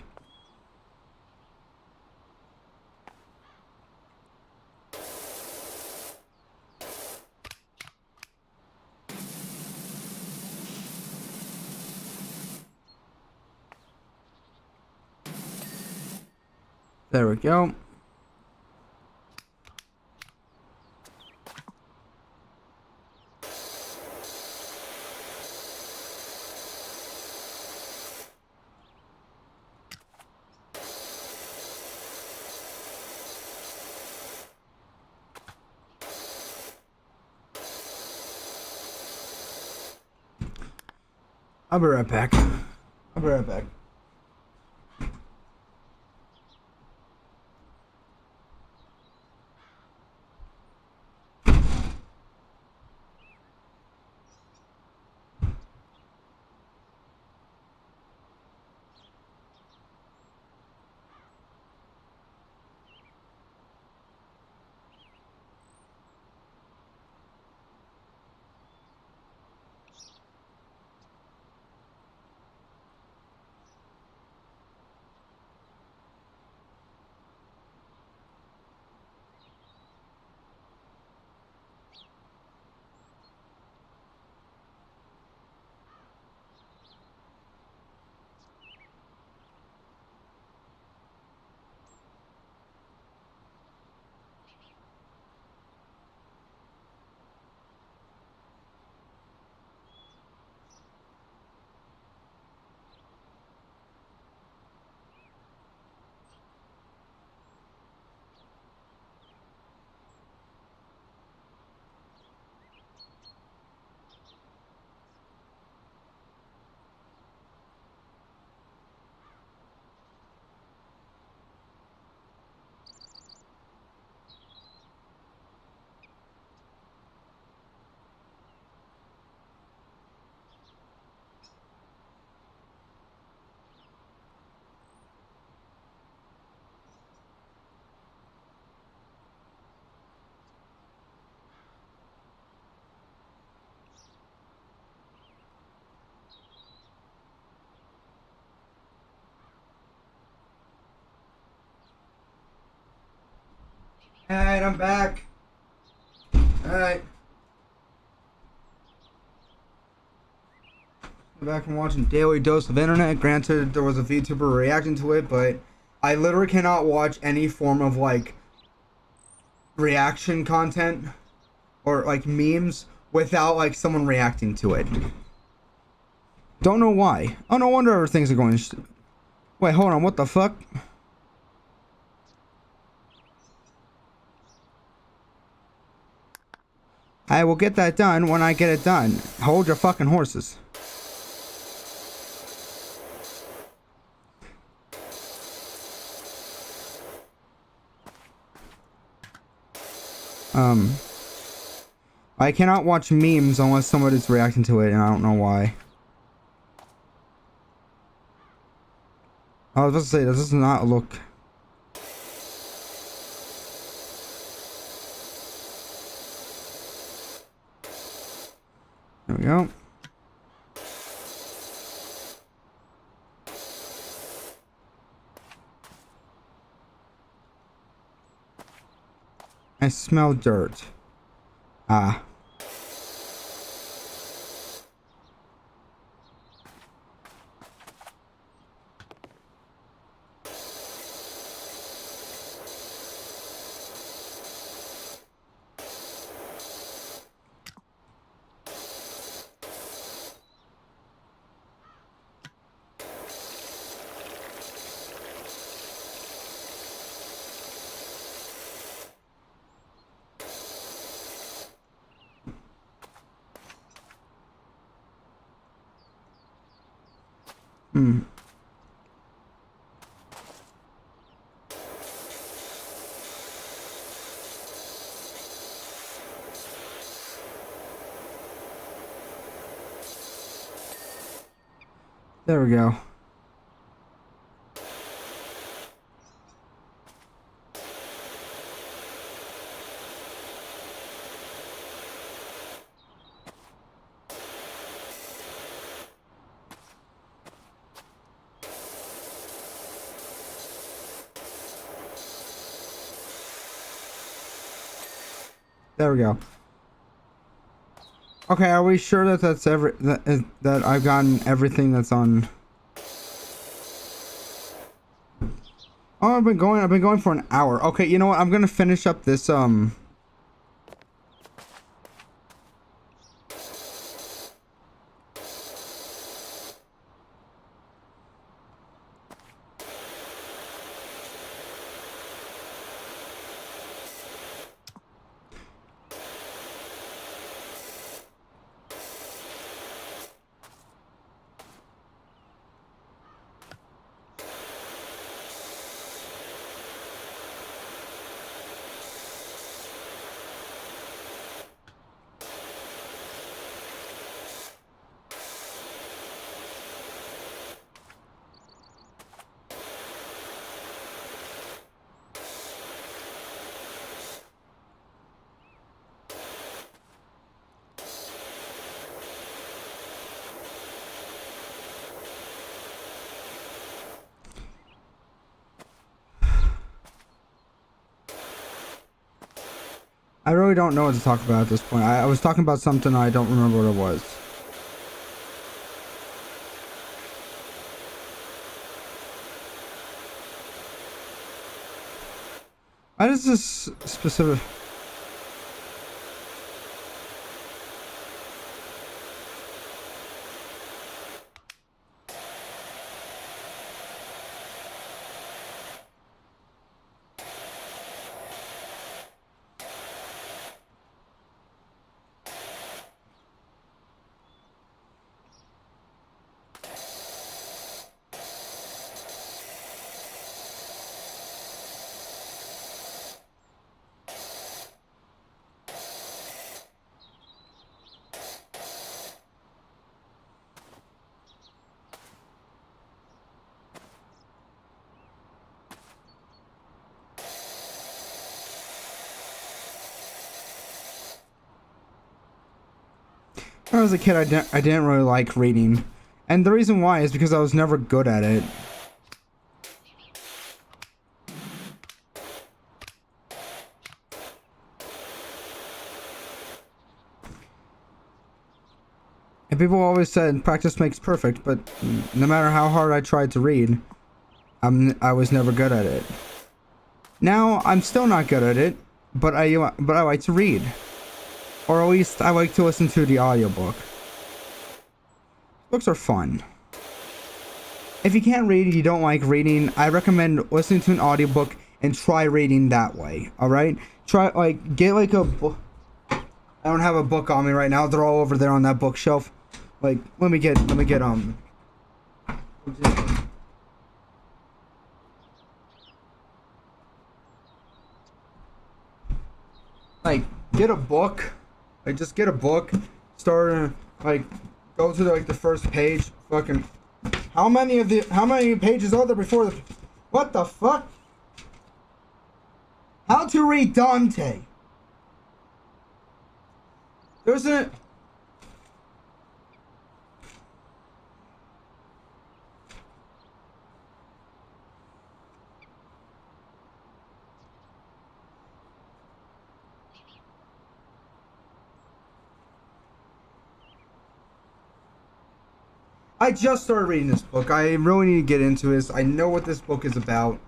There we go. I'll be right back. I'll be right back. Alright, I'm back. Alright. I'm back from watching Daily Dose of Internet. Granted, there was a VTuber reacting to it, but I literally cannot watch any form of, like, reaction content or, like, memes without, like, someone reacting to it. Don't know why. Oh, no wonder things are going... Wait, hold on. What the fuck? I will get that done when I get it done. Hold your fucking horses. I cannot watch memes unless somebody's reacting to it, and I don't know why. I was about to say, this does not look... There we go. I smell dirt. Ah. There we go. There we go. Okay, are we sure that that's that I've gotten everything that's on? Oh, I've been going for an hour. Okay, you know what? I'm gonna finish up this I really don't know what to talk about at this point. I was talking about something I don't remember what it was. Why does this specific... When I was a kid, I didn't really like reading. And the reason why is because I was never good at it. And people always said practice makes perfect, but no matter how hard I tried to read, I was never good at it. Now I'm still not good at it, but I like to read, or at least I like to listen to the audiobook. Books are fun. If you can't read, you don't like reading, I recommend listening to an audiobook and try reading that way. All right, try get like a book. I don't have a book on me right now. They're all over there on that bookshelf. Like, let me get like, get a book. Like, just get a book. Start, like, go to the first page. Fucking, how many pages are there before the, what the fuck? How to read Dante. There's a, I just started reading this book. I really need to get into this. I know what this book is about.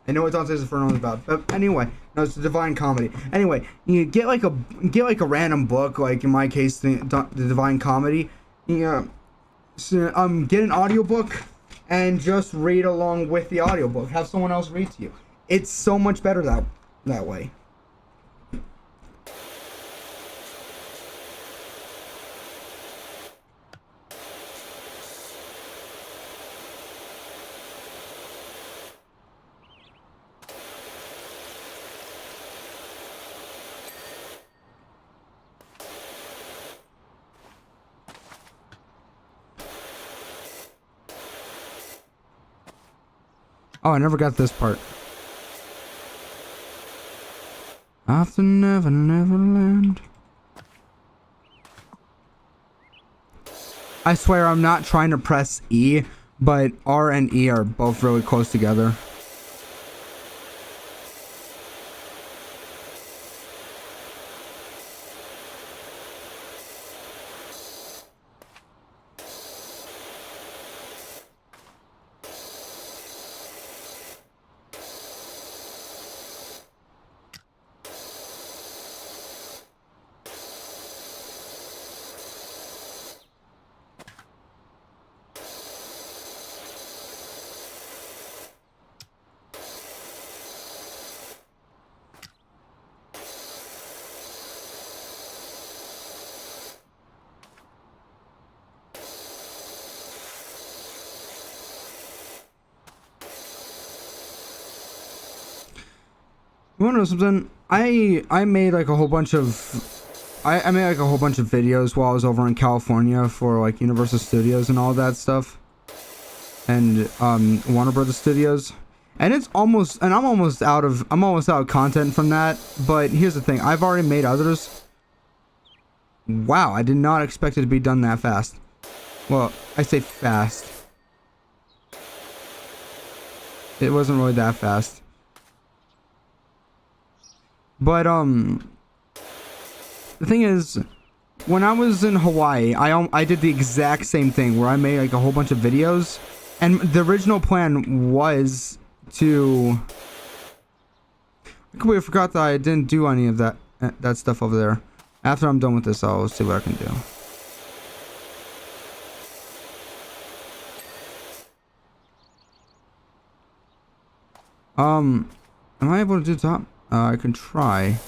I know what Dante's Inferno is about. But anyway, no, it's the Divine Comedy. Anyway, you get like a random book, like in my case, the Divine Comedy. You get an audiobook and just read along with the audiobook. Have someone else read to you. It's so much better that way. Oh, I never got this part. Off the Neverland. I swear I'm not trying to press E, but R and E are both really close together. You wanna know something? I made like a whole bunch of I made like a whole bunch of videos while I was over in California for like Universal Studios and all that stuff, and Warner Brothers Studios, and I'm almost out of content from that. But here's the thing: I've already made others. Wow, I did not expect it to be done that fast. Well, I say fast. It wasn't really that fast. But the thing is, when I was in Hawaii, I did the exact same thing where I made like a whole bunch of videos, and the original plan was to. I completely forgot that I didn't do any of that stuff over there. After I'm done with this, I'll see what I can do. Am I able to do top? I can try.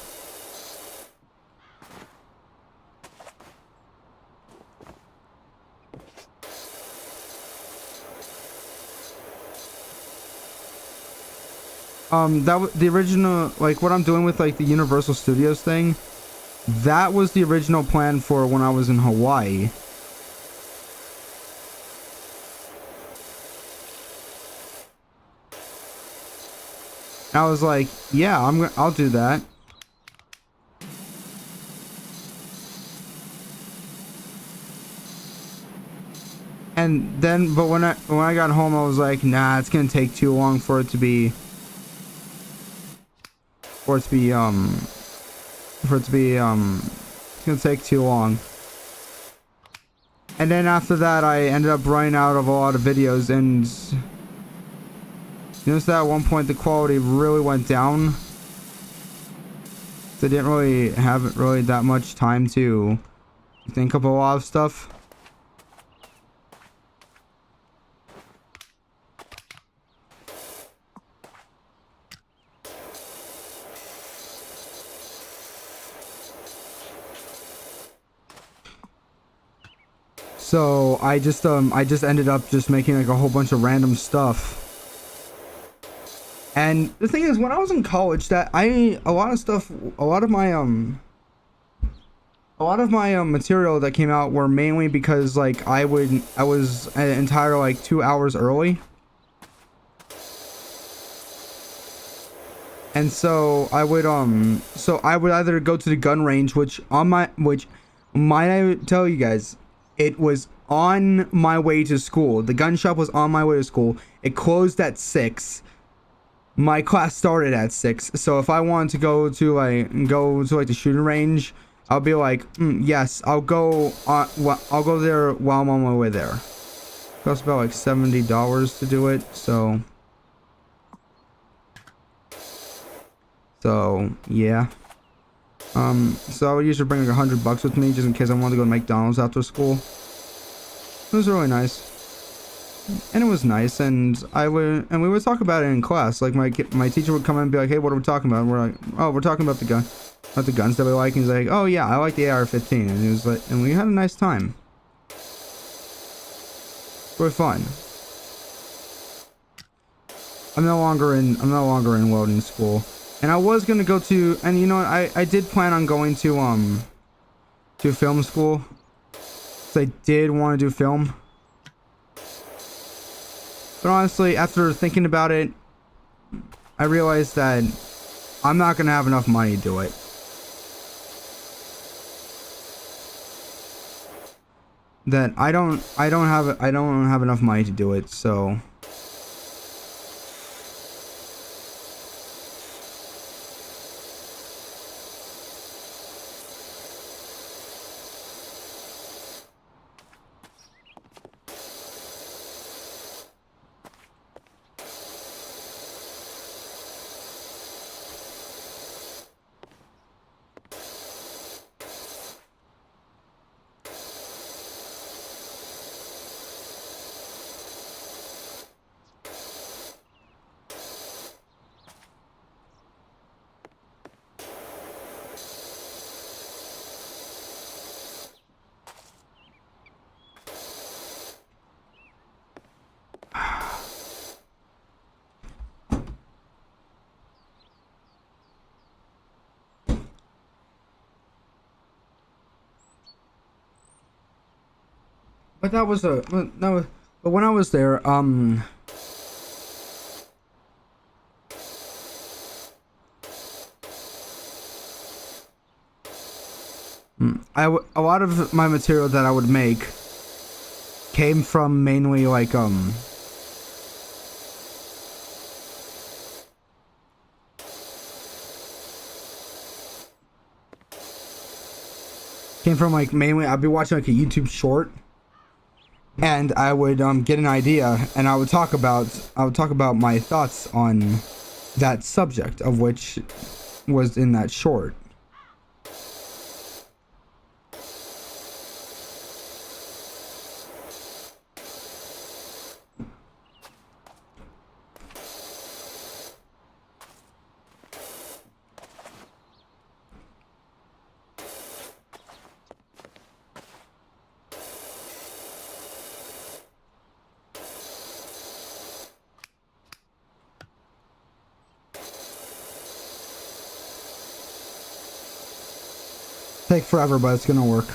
The original, like what I'm doing with like the Universal Studios thing, that was the original plan for when I was in Hawaii. I was like, yeah, I'll do that. And then, but when I got home, I was like, nah, it's gonna take too long for it to be, it's gonna take too long. And then after that, I ended up running out of a lot of videos, and you notice that at one point the quality really went down. So I didn't really have that much time to think of a lot of stuff. So I just ended up just making like a whole bunch of random stuff. And the thing is, when I was in college, a lot of my material that came out were mainly because like I was an entire like 2 hours early. And so I would either go to the gun range, which might I tell you guys, it was on my way to school. The gun shop was on my way to school. It closed at 6. My class started at 6. So if I wanted to go to like the shooting range, I'll be like, yes, I'll go there while I'm on my way there. It costs about like $70 to do it, so yeah. So I would usually bring like $100 with me just in case I wanted to go to McDonald's after school. It was really nice. And it was nice, and we would talk about it in class. Like my teacher would come in and be like, "Hey, what are we talking about?" And we're like, "Oh, we're talking about the guns that we like." And he's like, "Oh yeah, I like the AR-15." And he was like, and we had a nice time. Really fun. I'm no longer in welding school, and I was gonna go to, and you know what, I did plan on going to film school. So I did want to do film. But honestly, after thinking about it, I realized that I'm not gonna have enough money to do it. That I don't have enough money to do it, so but but when I was there, a lot of my material that I would make came from mainly like came from like mainly I'd be watching like a YouTube short, and I would get an idea, and I would talk about my thoughts on that subject of which was in that short. Take forever, but it's gonna work.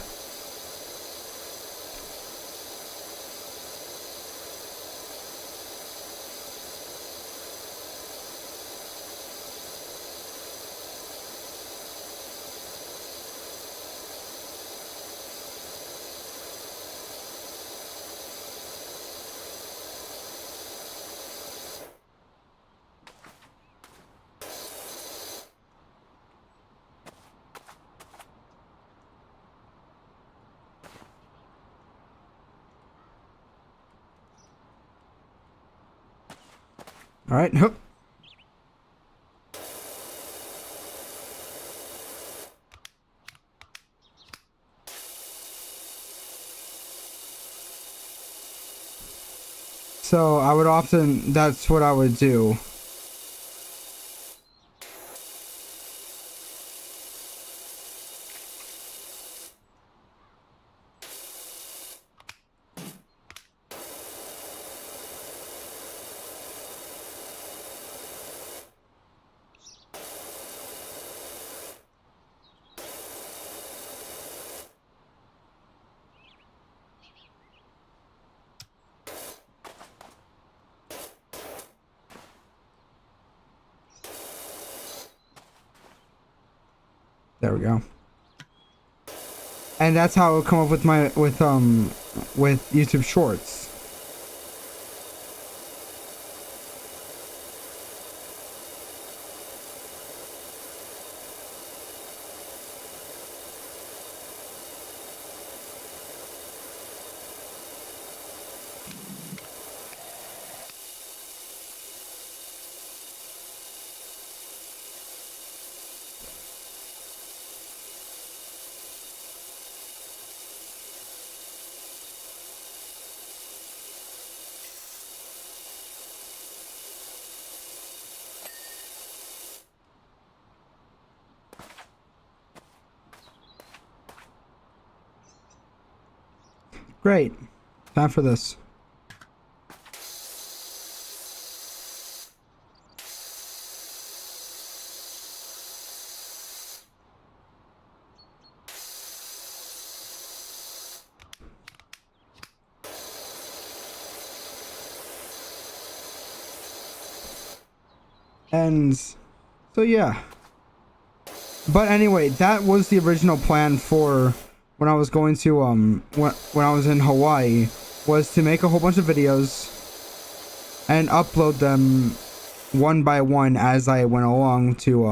All right, hook. So I would often, that's what I would do. There we go. And that's how I would come up with my with YouTube Shorts. Great. Time for this. And so yeah. But anyway, that was the original plan for when I was going to when I was in Hawaii, was to make a whole bunch of videos and upload them one by one as I went along to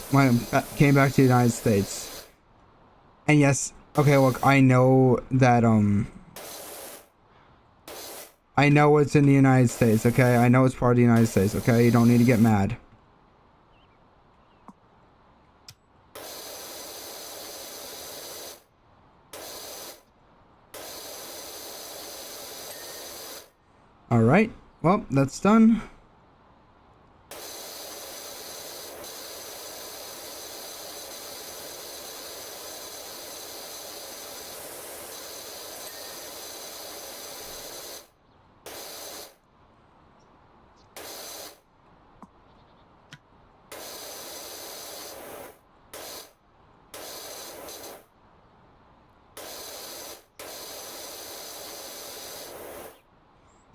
when I came back to the United States. And yes, okay, look, I know that I know it's in the United States, okay? I know it's part of the United States, okay? You don't need to get mad. Alright, well, that's done.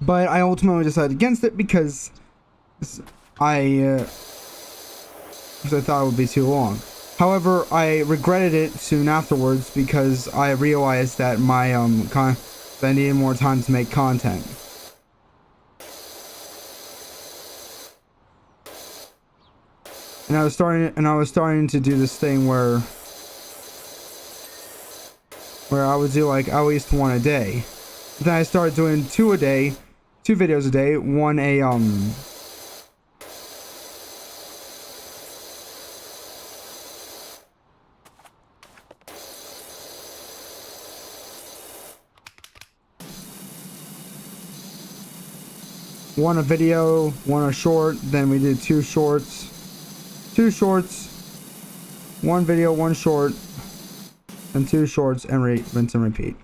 But I ultimately decided against it because I thought it would be too long. However, I regretted it soon afterwards because I realized that my So I needed more time to make content. And I was starting to do this thing where I would do like at least one a day. Then I started doing two a day, 2 videos a day, one a video, one a short, then we did 2 shorts, 1 video, 1 short, and 2 shorts, and rinse and repeat.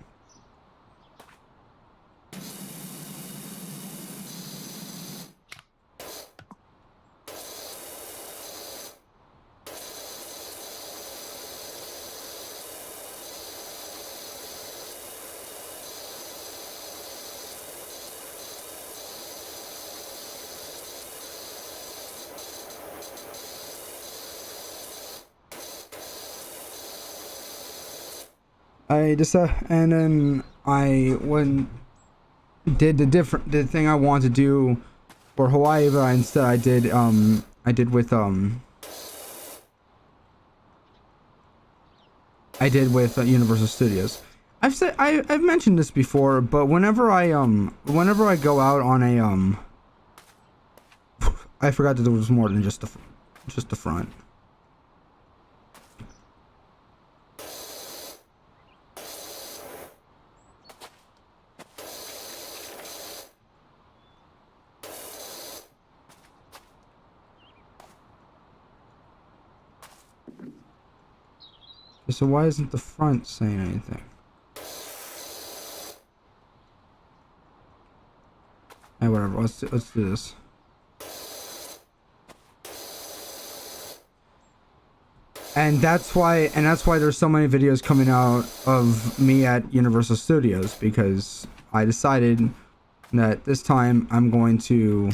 I decided, and then I did the thing I wanted to do for Hawaii, but instead I did with Universal Studios. I've mentioned this before, but whenever I go out on a I forgot that there was more than just the front. So why isn't the front saying anything? Hey, whatever. Let's do this. And that's why there's so many videos coming out of me at Universal Studios, because I decided that this time I'm going to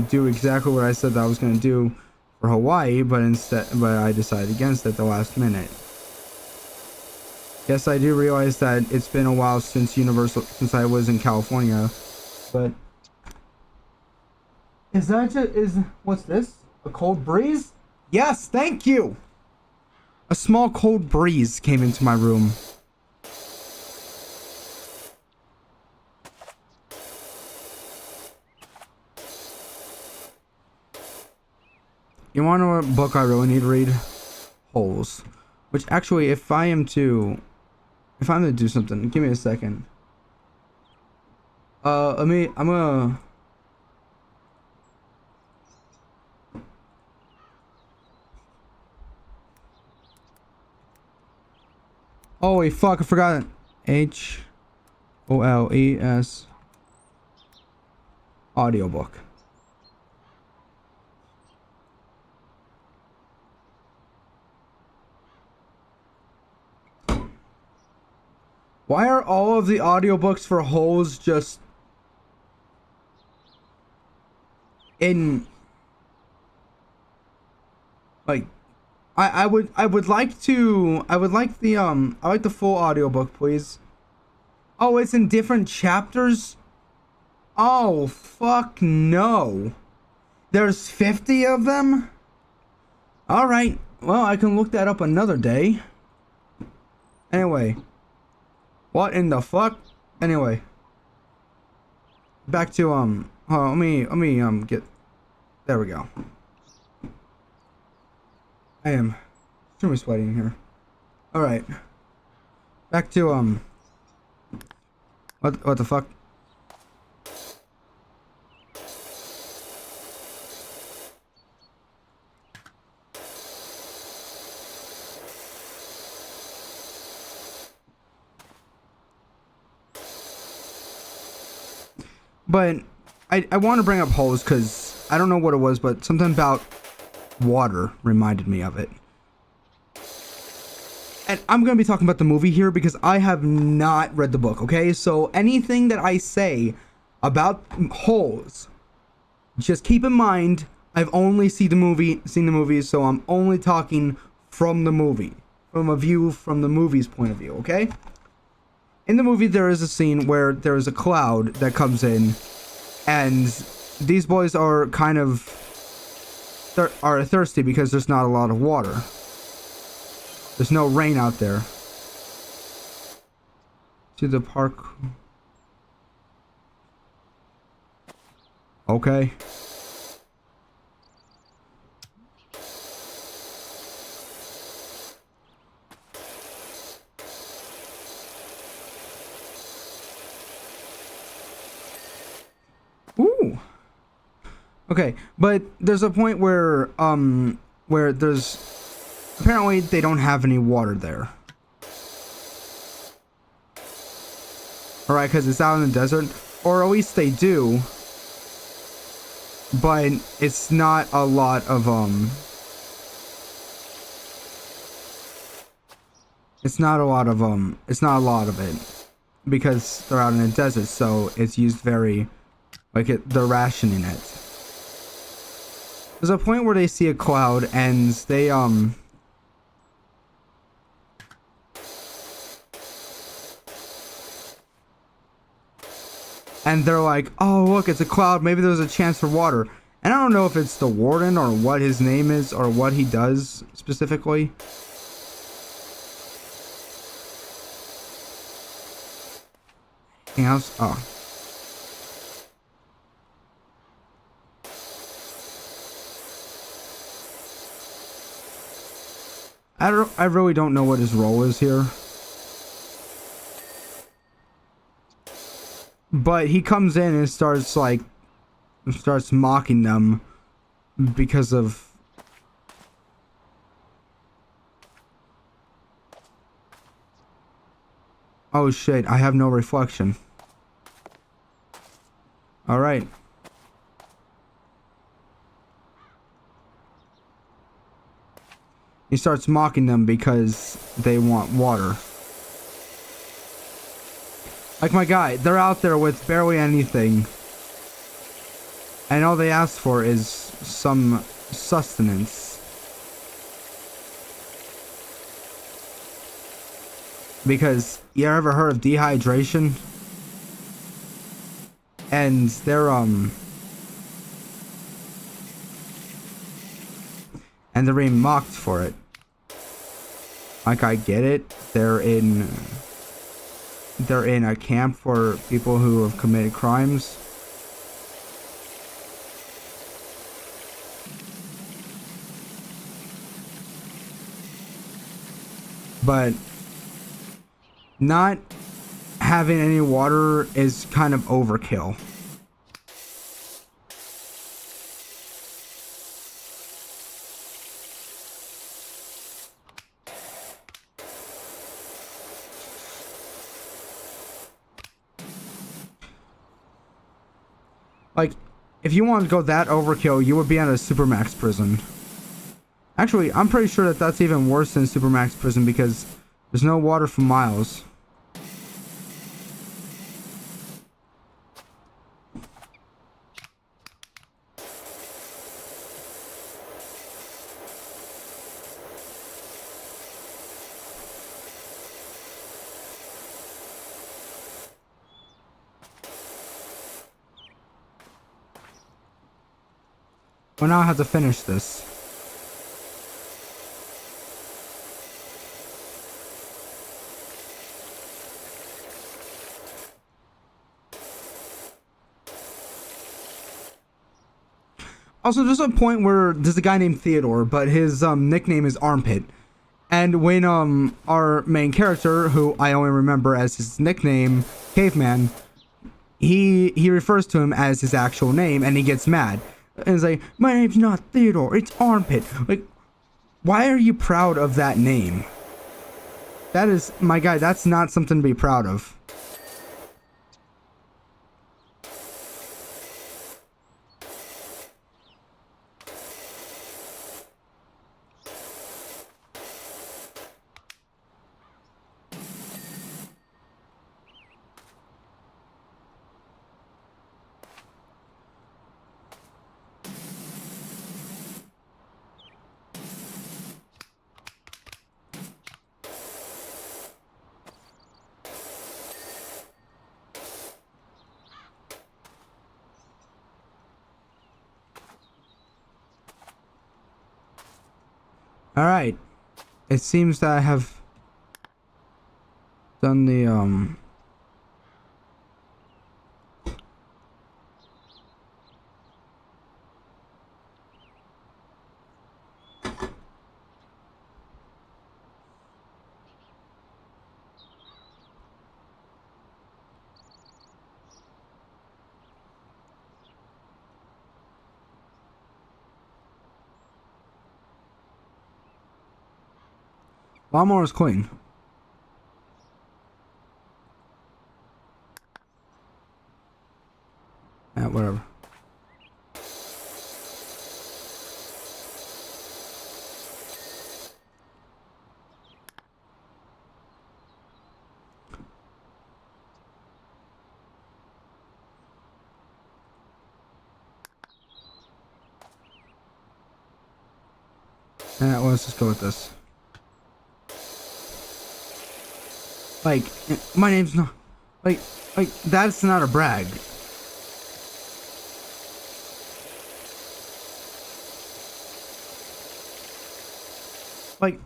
do exactly what I said that I was going to do for Hawaii, but I decided against it at the last minute. Yes, I do realize that it's been a while since I was in California, but what's this? A cold breeze? Yes, thank you. A small cold breeze came into my room. You want to know what book I really need to read? Holes. Which actually, if I'm to do something, give me a second. I'm gonna. Oh wait, fuck! I forgot. HOLES. Audiobook. Why are all of the audiobooks for Holes just in like I would like the full audiobook, please. Oh, it's in different chapters? Oh, fuck no. There's 50 of them? All right. Well, I can look that up another day. Anyway, what in the fuck? Anyway, back to hold on, let me get, there we go. I am extremely sweaty in here. All right, back to what the fuck? But I want to bring up Holes because I don't know what it was, but something about water reminded me of it. And I'm going to be talking about the movie here because I have not read the book, okay? So anything that I say about Holes, just keep in mind, I've only seen the movie, so I'm only talking from the movie, from a view from the movie's point of view, okay? In the movie, there is a scene where there is a cloud that comes in, and these boys are kind of are thirsty because there's not a lot of water. There's no rain out there. To the park. Okay. Ooh. Okay, but there's a point where there's apparently they don't have any water there. Alright, because it's out in the desert, or at least they do, but it's not a lot of it's not a lot of it, because they're out in the desert, so it's used very, like, they're rationing it. There's a point where they see a cloud and they and they're like, oh look, it's a cloud, maybe there's a chance for water. And I don't know if it's the warden or what his name is or what he does specifically. Anything else? Oh. I really don't know what his role is here. But he comes in and starts mocking them because of oh shit, I have no reflection. All right. He starts mocking them because they want water. Like my guy, they're out there with barely anything. And all they ask for is some sustenance. Because you ever heard of dehydration? And they're being mocked for it. Like, I get it. They're in a camp for people who have committed crimes. But not having any water is kind of overkill. Like, if you want to go that overkill, you would be at a Supermax prison. Actually, I'm pretty sure that that's even worse than Supermax prison because there's no water for miles. Well, now I have to finish this. Also, there's a point where there's a guy named Theodore, but his nickname is Armpit. And when our main character, who I only remember as his nickname, Caveman, he refers to him as his actual name, and he gets mad. And he's like, my name's not Theodore, it's Armpit. Like, why are you proud of that name? That is, my guy, that's not something to be proud of. All right. It seems that I have done the lawnmower's clean. Whatever. Let's just go with this. Like, my name's not like that's not a brag.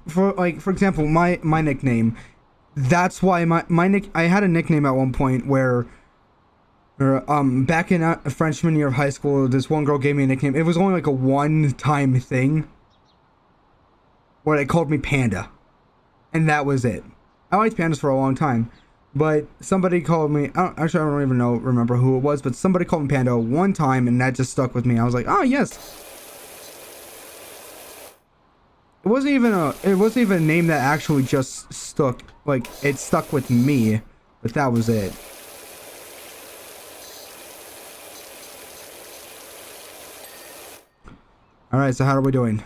For example, my nickname. That's why I had a nickname at one point where back in freshman year of high school, this one girl gave me a nickname. It was only like a one-time thing where they called me Panda, and that was it. I liked pandas for a long time, but somebody called me. I don't even remember who it was, but somebody called me Panda one time, and that just stuck with me. I was like, oh yes. It wasn't even a name that actually just stuck. Like, it stuck with me, but that was it. All right, so how are we doing?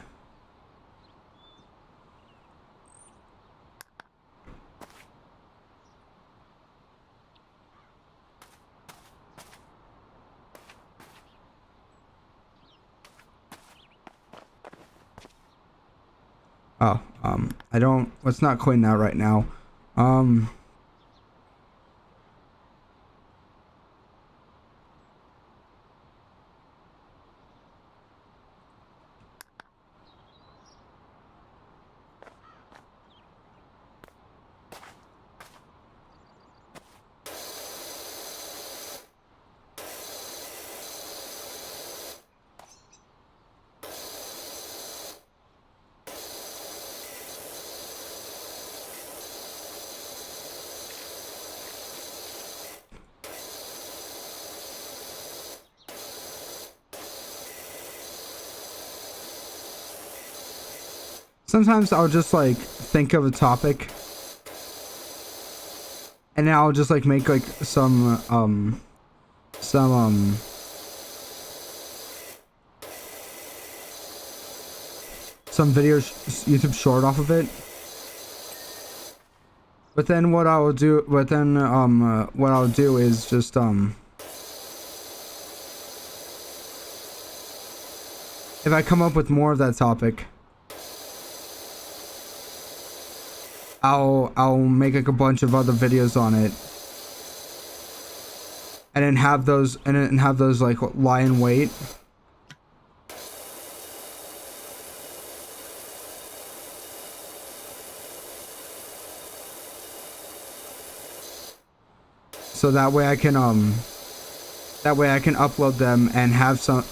Oh, let's not quit that right now. Sometimes I'll just like think of a topic, and then I'll just like make like some video YouTube short off of it. But then what I'll do is just if I come up with more of that topic, I'll make like a bunch of other videos on it, and then have those like lie in wait. So that way I can upload them and have some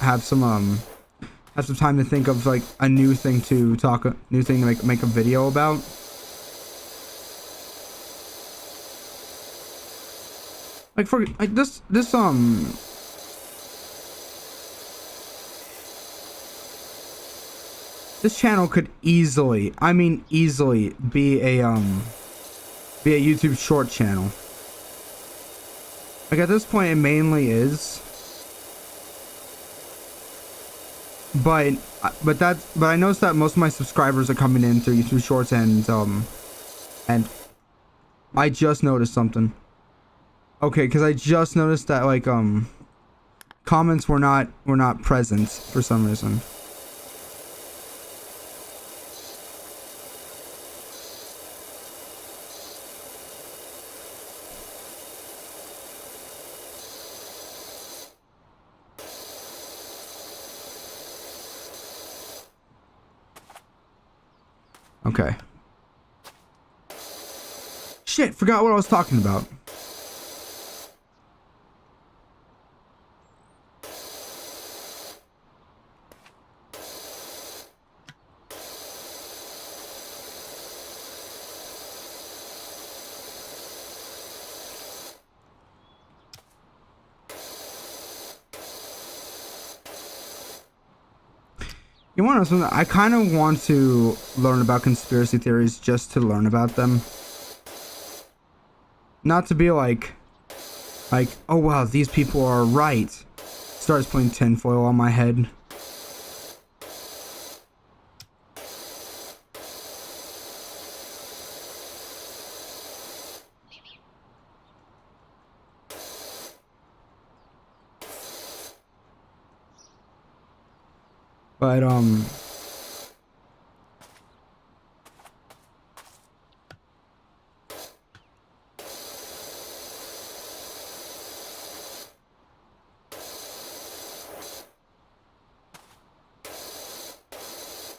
time to think of like a new thing to make a video about. Like this channel could easily be a YouTube short channel. Like at this point it mainly is. But I noticed that most of my subscribers are coming in through YouTube Shorts, and I just noticed something. Okay, because I just noticed that like comments were not present for some reason. Okay. Shit, forgot what I was talking about. You want to know something? I kind of want to learn about conspiracy theories just to learn about them. Not to be like, oh wow, these people are right. Starts putting tinfoil on my head.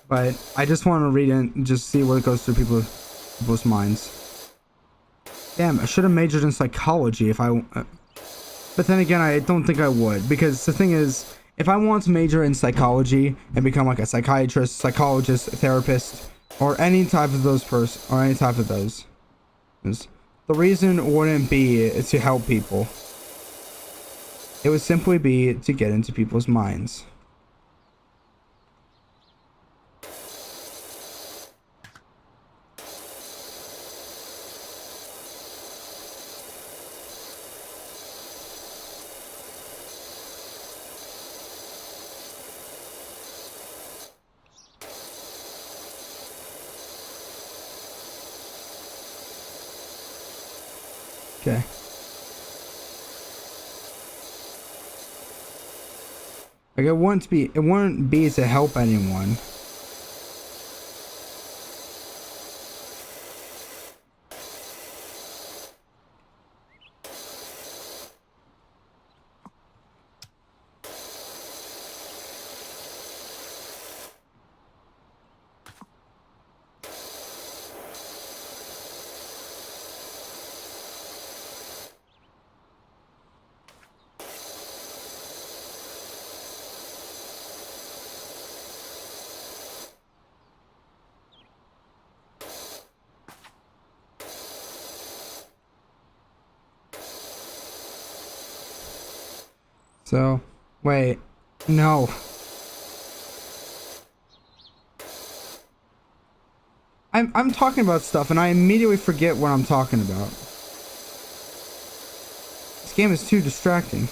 But I just want to read it and just see what goes through people's minds. Damn, I should have majored in psychology if I. But then again, I don't think I would, because the thing is, if I want to major in psychology and become like a psychiatrist, psychologist, therapist, or any type of those the reason wouldn't be to help people. It would simply be to get into people's minds. Okay. Like it wouldn't be to help anyone. So, wait, no. I'm talking about stuff and I immediately forget what I'm talking about. This game is too distracting.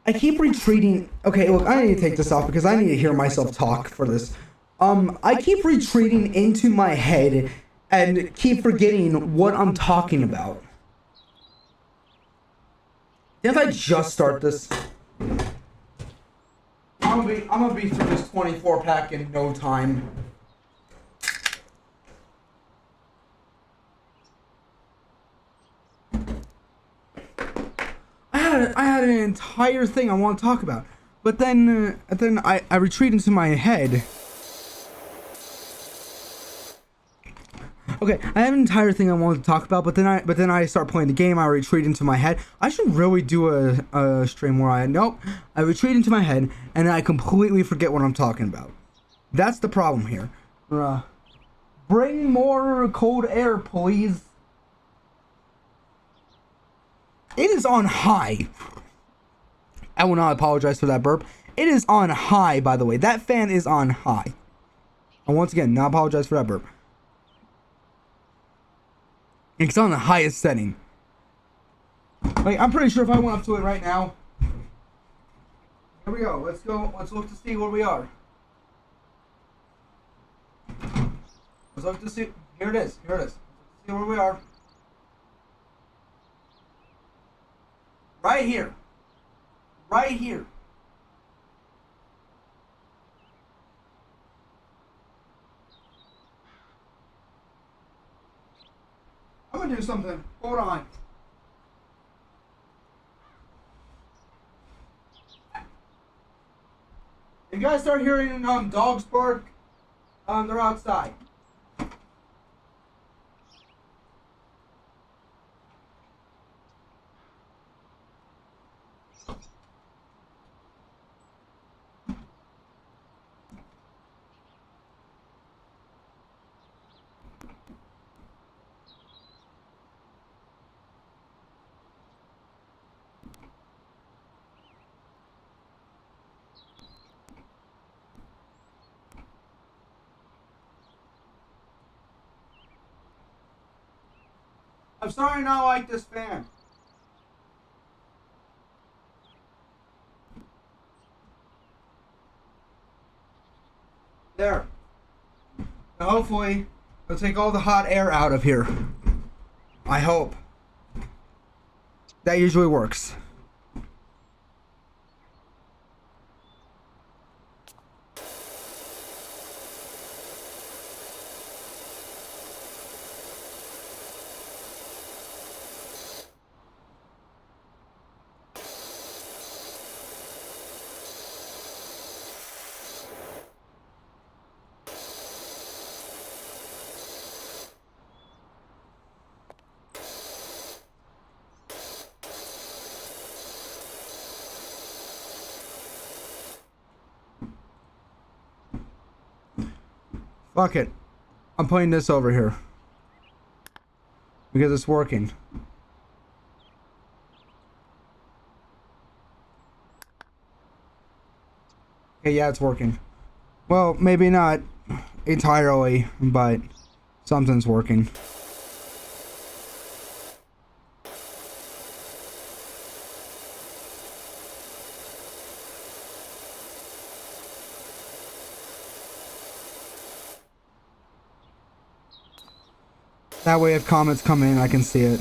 I keep retreating. Okay, look, I need to take this off because I need to hear myself talk for this. I keep retreating into my head and keep forgetting what I'm talking about. Didn't I just start this? I'm gonna be through this 24 pack in no time. I had an entire thing I want to talk about, but then I retreat into my head. Okay, I have an entire thing I wanted to talk about, but then I start playing the game. I retreat into my head. I should really do a stream where I retreat into my head and I completely forget what I'm talking about. That's the problem here. Bring more cold air, please. It is on high. I will not apologize for that burp. It is on high, by the way. That fan is on high. And once again, not apologize for that burp. It's on the highest setting. Like, I'm pretty sure if I went up to it right now. Here we go. Let's go. Let's look to see where we are. Let's look to see. Here it is. Here it is. Let's see where we are. Right here. Right here. I'm gonna do something. Hold on. If you guys start hearing dogs bark, they're outside. I'm starting to not like this fan. There. Now hopefully, it'll take all the hot air out of here. I hope. That usually works. Fuck it. I'm putting this over here. Because it's working. Okay, yeah, it's working. Well, maybe not entirely, but something's working. That way if comments come in, I can see it.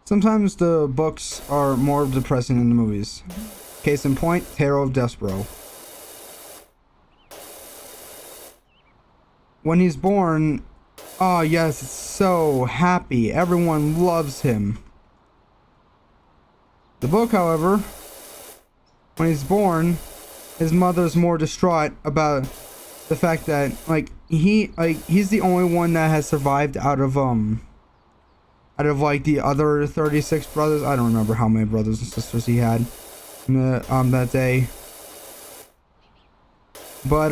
Sometimes the books are more depressing than the movies. Case in point, Tale of Despero. When he's born, oh yes, it's so happy. Everyone loves him. The book, however, when he's born, his mother's more distraught about the fact that he's the only one that has survived out of like the other 36 brothers. I don't remember how many brothers and sisters he had that day. But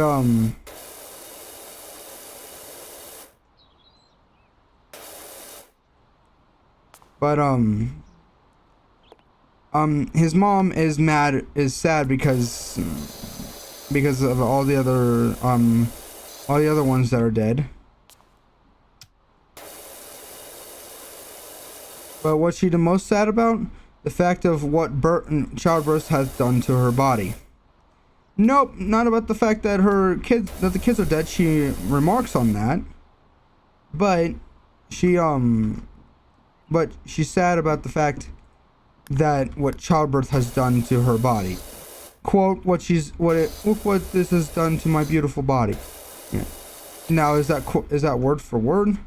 his mom is sad because of all the other ones that are dead. But what's she the most sad about? The fact of what childbirth has done to her body. Nope, not about the fact that the kids are dead. She remarks on that, but she's sad about the fact that what childbirth has done to her body. Quote, what this has done to my beautiful body. Yeah. Now is that word for word?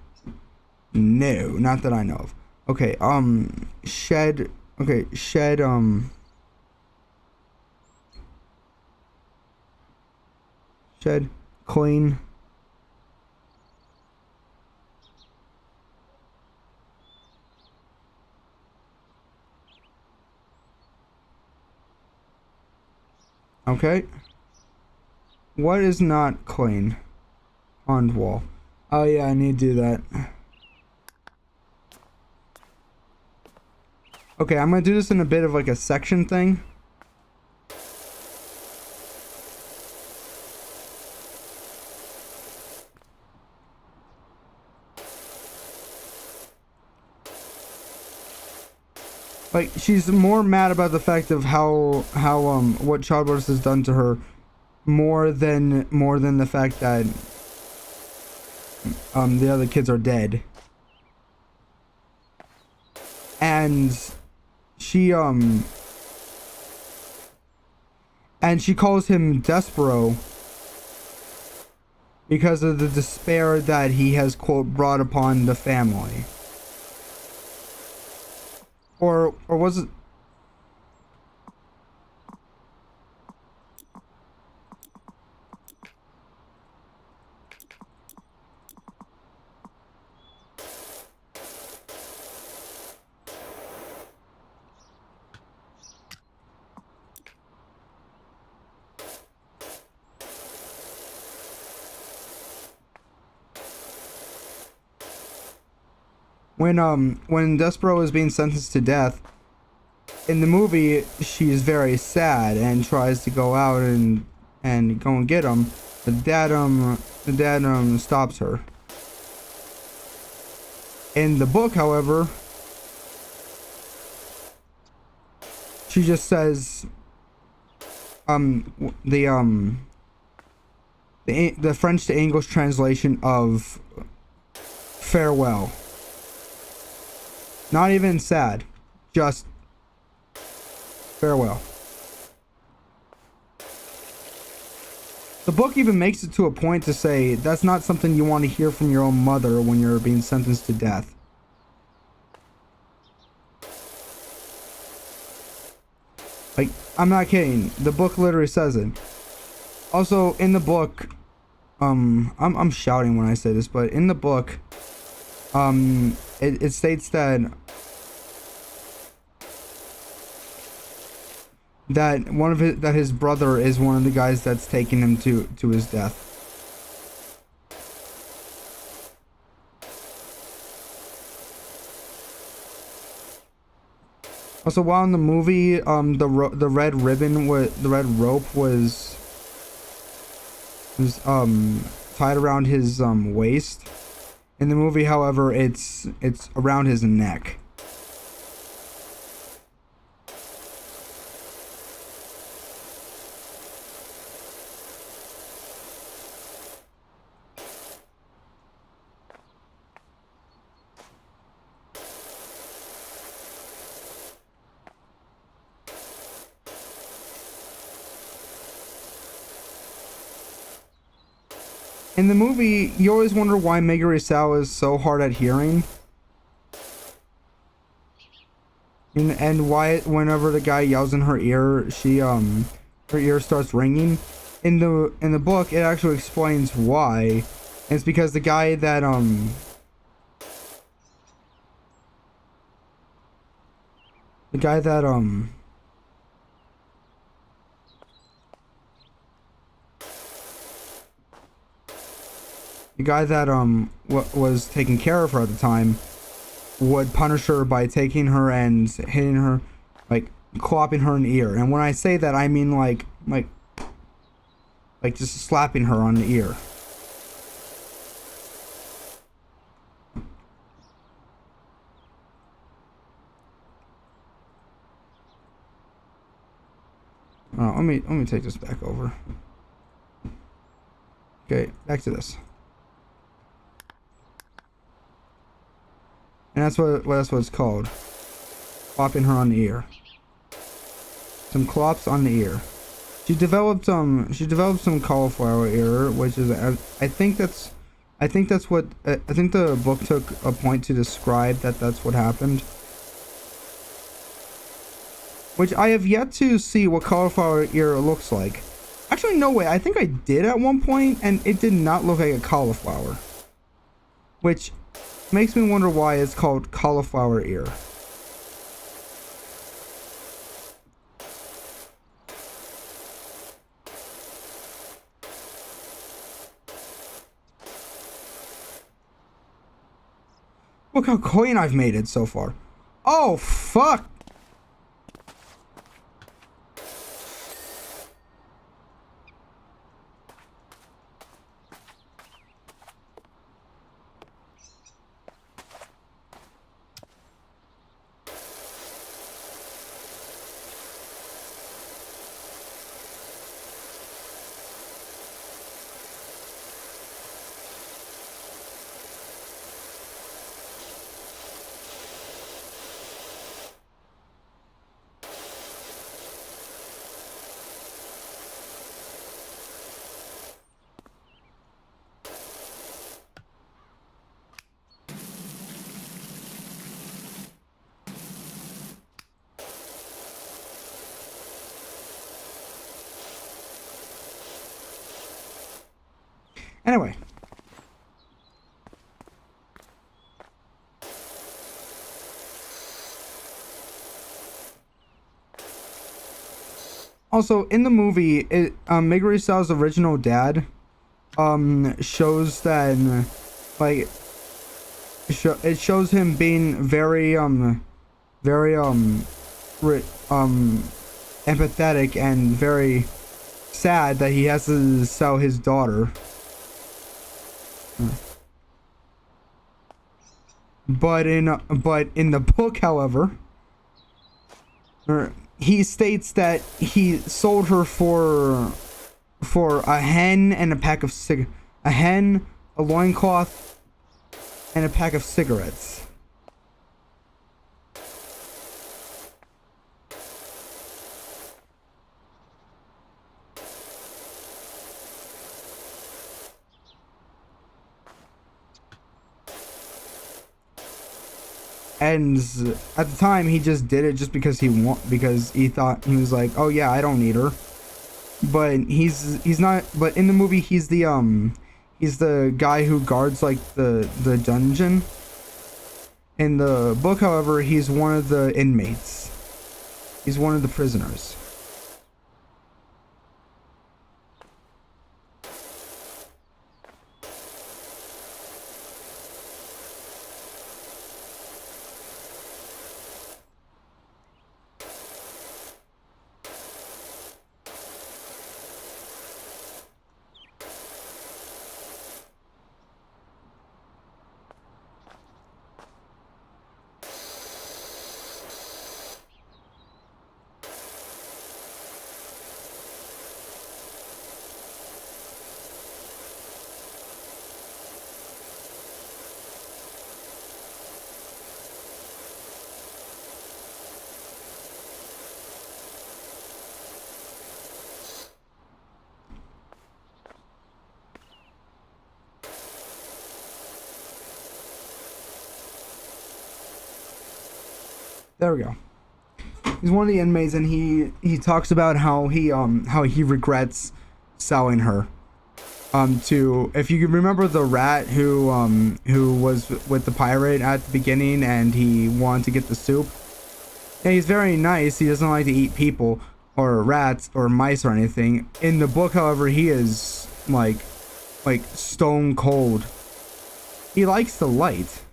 No, not that I know of. Okay, shed clean Okay. What is not clean? Pond wall. Oh yeah, I need to do that. Okay, I'm gonna do this in a bit of like a section thing. Like, she's more mad about the fact of how what Child Wars has done to her more than the fact that the other kids are dead. And she calls him Despero because of the despair that he has, quote, brought upon the family. Or was it? When Despero is being sentenced to death, in the movie, she's very sad and tries to go out and go and get him. But the dad stops her. In the book, however, she just says the French to English translation of farewell. Not even sad, just farewell. The book even makes it to a point to say that's not something you want to hear from your own mother when you're being sentenced to death. Like, I'm not kidding. The book literally says it. Also, in the book, I'm shouting when I say this, but in the book, it states that his brother is one of the guys that's taking him to his death. Also, while in the movie, the red rope was tied around his waist. In the movie, however, it's around his neck. In the movie, you always wonder why Megure-Sawa is so hard at hearing. And why whenever the guy yells in her ear, her ear starts ringing. In the book, it actually explains why. And it's because the guy that was taking care of her at the time would punish her by taking her and hitting her, like clopping her in the ear. And when I say that, I mean like just slapping her on the ear. Let me take this back over. Okay, back to this. And that's what it's called. Clopping her on the ear. Some clops on the ear. She developed some cauliflower ear, which is I think the book took a point to describe that's what happened. Which I have yet to see what cauliflower ear looks like. Actually, no way. I think I did at one point, and it did not look like a cauliflower. Which makes me wonder why it's called cauliflower ear. Look how clean I've made it so far. Oh, fuck. Anyway. Also, in the movie, Megure Sal's original dad, shows that, like, it shows him being very, very, empathetic and very sad that he has to sell his daughter. But in the book, however, he states that he sold her for a hen and a pack of a hen, a loincloth, and a pack of cigarettes. And at the time, he just did it just because because he thought, he was like, oh yeah, I don't need her. But he's not. But in the movie, he's the guy who guards like the dungeon. In the book, however, he's one of the inmates. He's one of the prisoners. There we go. He's one of the inmates, and he talks about how he regrets selling her. To, if you remember the rat who was with the pirate at the beginning, and he wanted to get the soup. Yeah, he's very nice. He doesn't like to eat people or rats or mice or anything. In the book, however, he is like stone cold. He likes the light.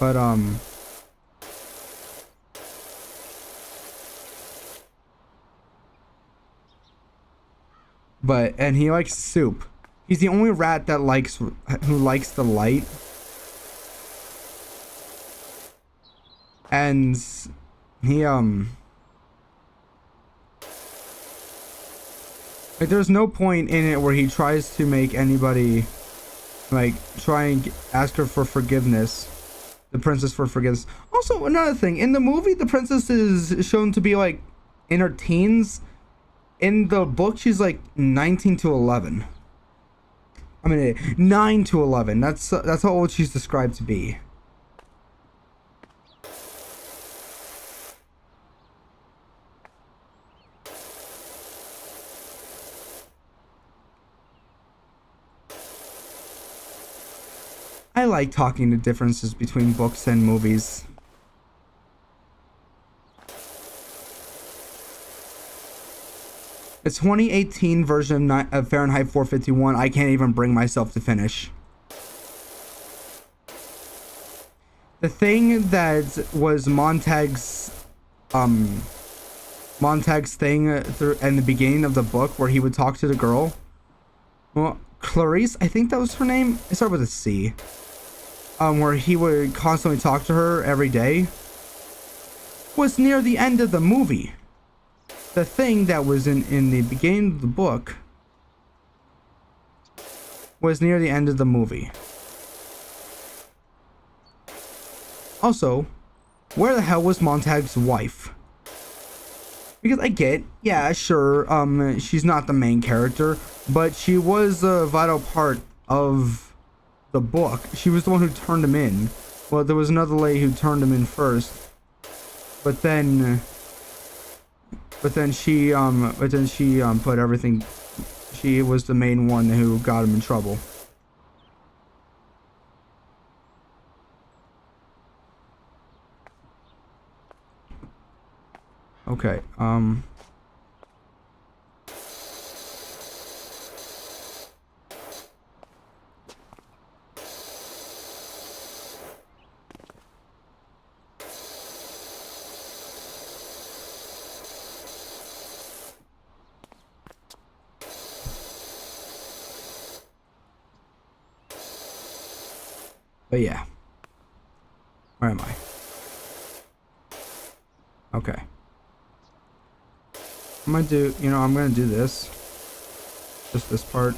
But and he likes soup. He's the only rat that who likes the light. And he like, there's no point in it where he tries to make anybody like try and ask her for forgiveness. The princess for forgiveness. Also, another thing, in the movie, the princess is shown to be like in her teens. In the book, she's like 19 to 11. I mean, 9 to 11. That's how old she's described to be. I like talking the differences between books and movies. a 2018 version of Fahrenheit 451. I can't even bring myself to finish. The thing that was Montag's thing through in the beginning of the book, where he would talk to the girl, well, Clarice, I think that was her name. It started with a C. Where he would constantly talk to her every day, was near the end of the movie. The thing that was in the beginning of the book was near the end of the movie. Also, where the hell was Montag's wife? Because I get, yeah, sure, she's not the main character, but she was a vital part of the book. She was the one who turned him in. Well, there was another lady who turned him in first, but then she put everything. She was the main one who got him in trouble. Okay, but yeah. Where am I? Okay. I'm gonna do, I'm gonna do this. Just this part.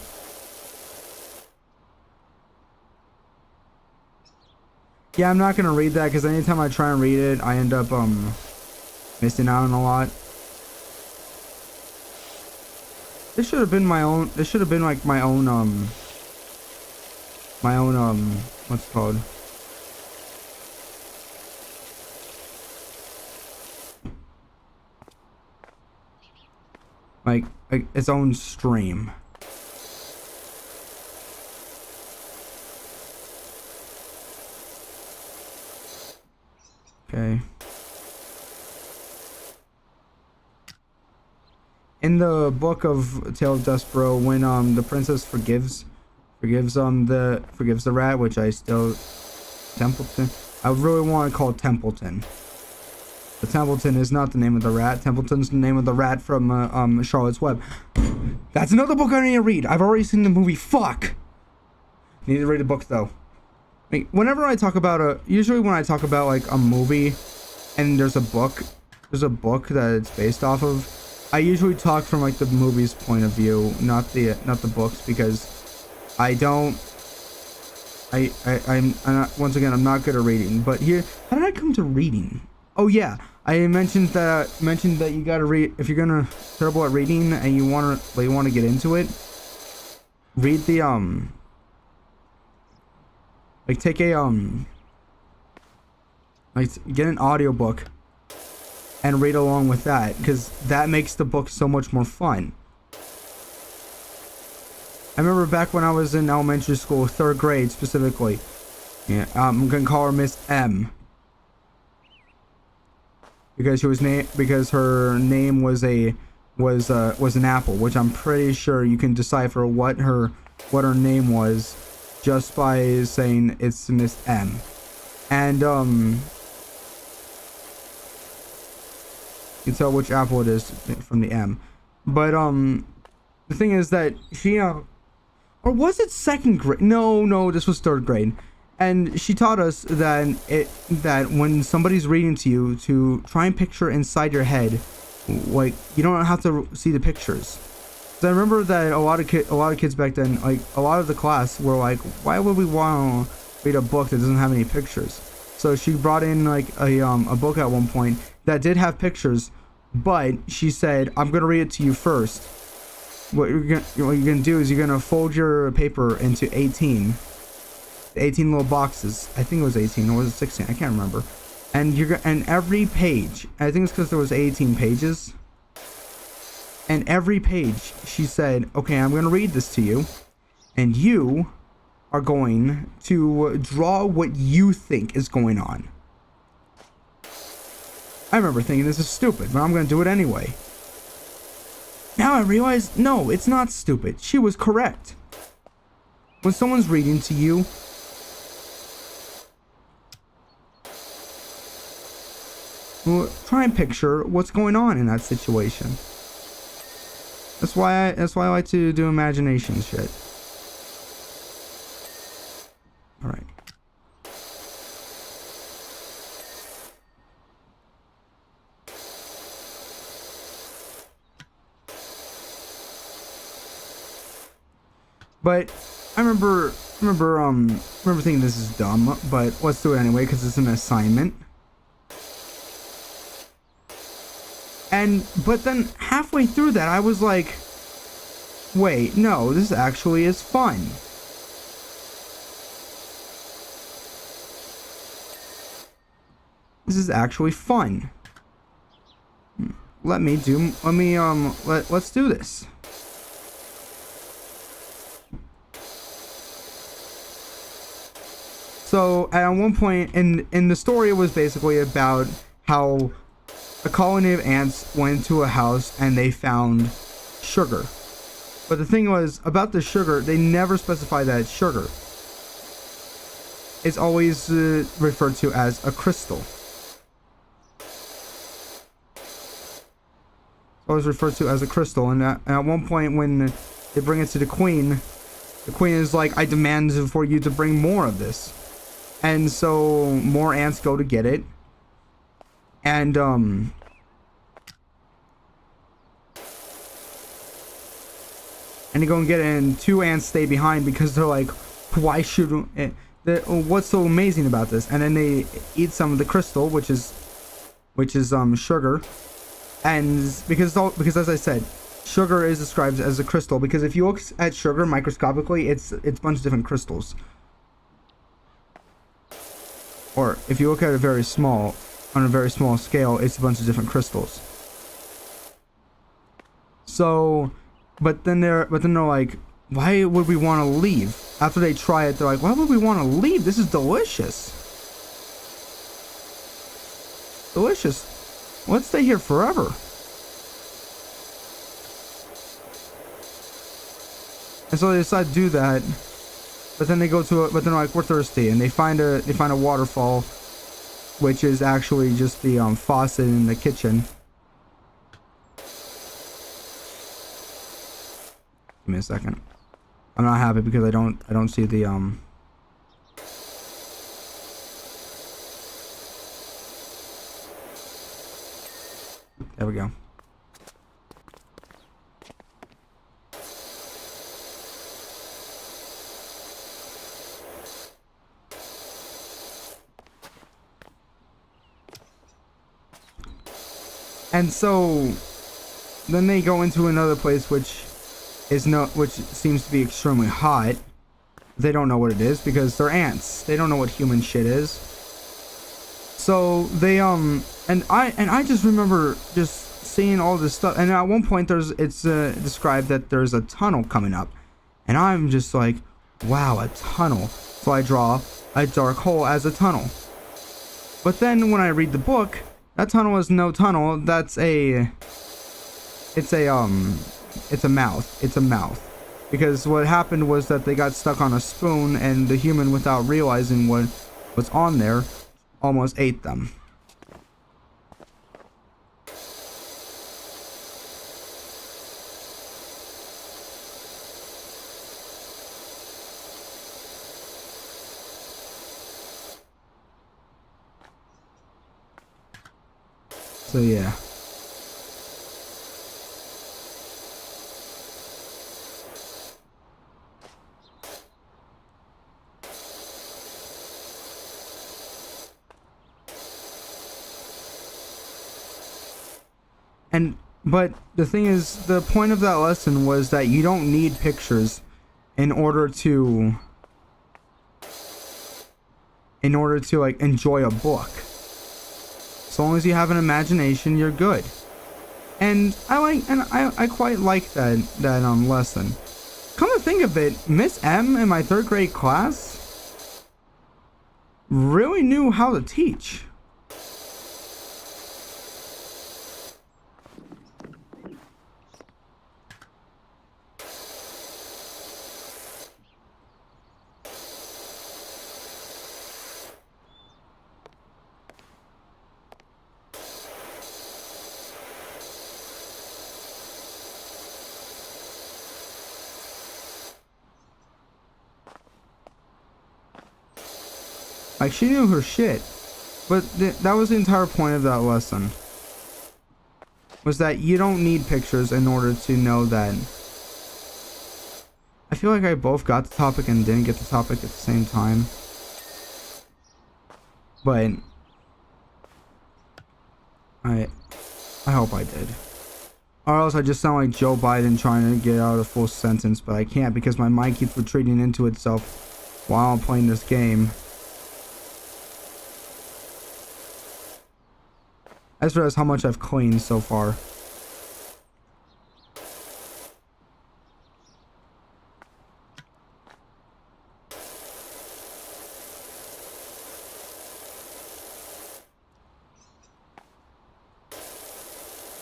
Yeah, I'm not gonna read that because anytime I try and read it, I end up missing out on a lot. This should have been my own. This should have been like my own what's it called? Like its own stream. Okay. In the book of Tale of Dustboro, when the princess forgives the rat, which I still Templeton. I really want to call it Templeton. But Templeton is not the name of the rat. Templeton's the name of the rat from Charlotte's Web. That's another book I need to read. I've already seen the movie. Fuck. Need to read the book though. Like, whenever I talk about usually when I talk about like a movie, and there's a book that it's based off of, I usually talk from like the movie's point of view, not the books, because I'm not, once again, I'm not good at reading. But here, how did I come to reading? Oh yeah, I mentioned that you gotta read if you're gonna terrible at reading and you wanna get into it. Read the like take a like get an audiobook and read along with that, because that makes the book so much more fun. I remember back when I was in elementary school, 3rd grade specifically. Yeah, I'm gonna call her Miss M. Because her name was an apple, which I'm pretty sure you can decipher what her name was just by saying it's Miss M. And you can tell which apple it is from the M. But the thing is that she or was it 2nd grade? No, this was 3rd grade. And she taught us that when somebody's reading to you, to try and picture inside your head, like you don't have to see the pictures. So I remember that a lot of kids back then, like a lot of the class, were like, why would we want to read a book that doesn't have any pictures? So she brought in like a book at one point that did have pictures, but she said, I'm gonna read it to you first. What you're gonna do is you're gonna fold your paper into 18 little boxes. I think it was 18 or was it 16? I can't remember. And and every page, I think it's because there was 18 pages. And every page she said, okay, I'm going to read this to you, and you are going to draw what you think is going on. I remember thinking this is stupid, but I'm going to do it anyway. Now I realize, no, it's not stupid. She was correct. When someone's reading to you, well, try and picture what's going on in that situation. That's why I like to do imagination shit. All right. But I remember thinking this is dumb, but let's do it anyway because it's an assignment. But then halfway through that, I was like, wait, no, this actually is fun. This is actually fun. Let's do this. So at one point in the story, it was basically about how a colony of ants went into a house and they found sugar. But the thing was about the sugar, they never specify that it's sugar. It's always referred to as a crystal. It's always referred to as a crystal. And at one point when they bring it to the queen is like, I demand for you to bring more of this. And so more ants go to get it. And they go and get it, and 2 ants stay behind because they're like, why should what's so amazing about this? And then they eat some of the crystal, which is sugar. And because as I said, sugar is described as a crystal because if you look at sugar microscopically, it's a bunch of different crystals. Or if you look at it on a very small scale, it's a bunch of different crystals. So, but then they're like, why would we want to leave? After they try it, they're like, why would we want to leave? This is delicious. Delicious. Let's stay here forever. And so they decide to do that. But then but then they're like, we're thirsty, and they find a waterfall, which is actually just the faucet in the kitchen. Give me a second. I'm not happy because I don't see the There we go. And so then they go into another place which seems to be extremely hot. They don't know what it is because they're ants. They don't know what human shit is. So they and I just remember just seeing all this stuff, and at one point it's described that there's a tunnel coming up, and I'm just like, wow, a tunnel. So I draw a dark hole as a tunnel. But then when I read the book, that tunnel is no tunnel. It's a mouth. It's a mouth. Because what happened was that they got stuck on a spoon, and the human, without realizing what was on there, almost ate them. So yeah. But the thing is, the point of that lesson was that you don't need pictures in order to like enjoy a book. As long as you have an imagination, you're good. And I quite like that lesson. Come to think of it, Miss M in my 3rd grade class really knew how to teach. Like, she knew her shit. But that was the entire point of that lesson. Was that you don't need pictures in order to know that. I feel like I both got the topic and didn't get the topic at the same time. But I hope I did. Or else I just sound like Joe Biden trying to get out a full sentence, but I can't because my mind keeps retreating into itself while I'm playing this game. As far as how much I've cleaned so far.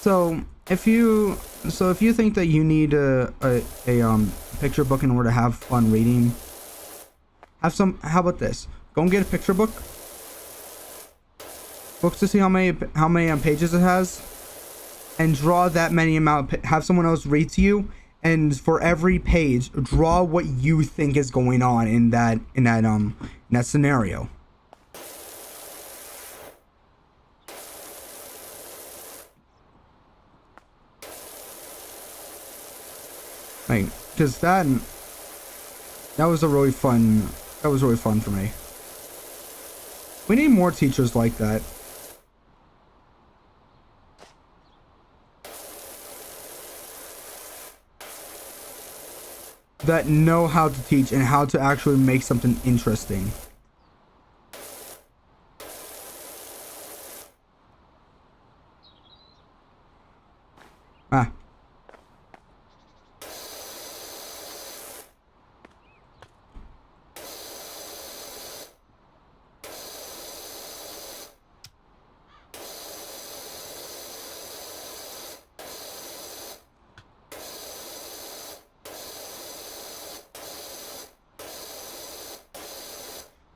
So if you think that you need a picture book in order to have fun reading, how about this? Go and get a picture book. Books to see how many pages it has, and draw that many amount. Have someone else read to you, and for every page, draw what you think is going on in that scenario. Like, because that was really fun for me. We need more teachers like that. That know how to teach and how to actually make something interesting. Ah.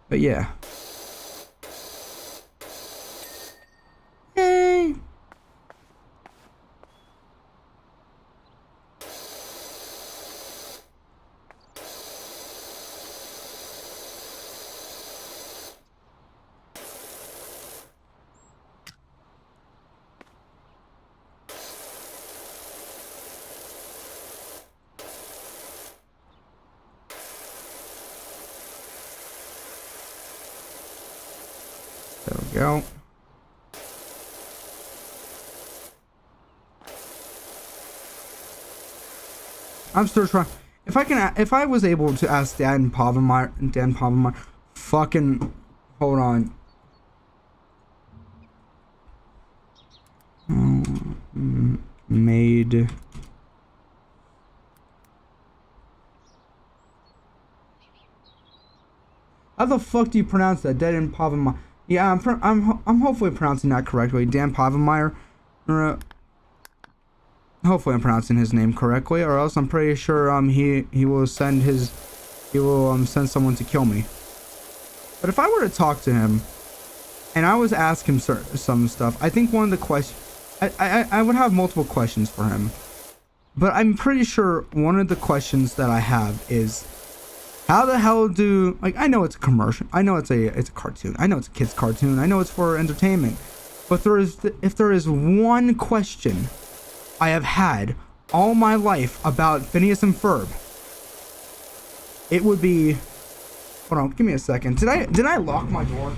But yeah. Hey. There we go. I'm still trying. If I was able to ask Dan Povenmire, fucking, hold on. Made. How the fuck do you pronounce that? Dan Povenmire. Yeah, I'm hopefully pronouncing that correctly. Dan Povenmire. Hopefully I'm pronouncing his name correctly, or else I'm pretty sure he will send someone to kill me. But if I were to talk to him, and I was ask him some stuff, I think one of the questions, I would have multiple questions for him. But I'm pretty sure one of the questions that I have is, how the hell do, like, I know it's a commercial, I know it's a cartoon, I know it's a kid's cartoon, I know it's for entertainment, but if there is one question I have had all my life about Phineas and Ferb, it would be, hold on, give me a second, did I lock my door?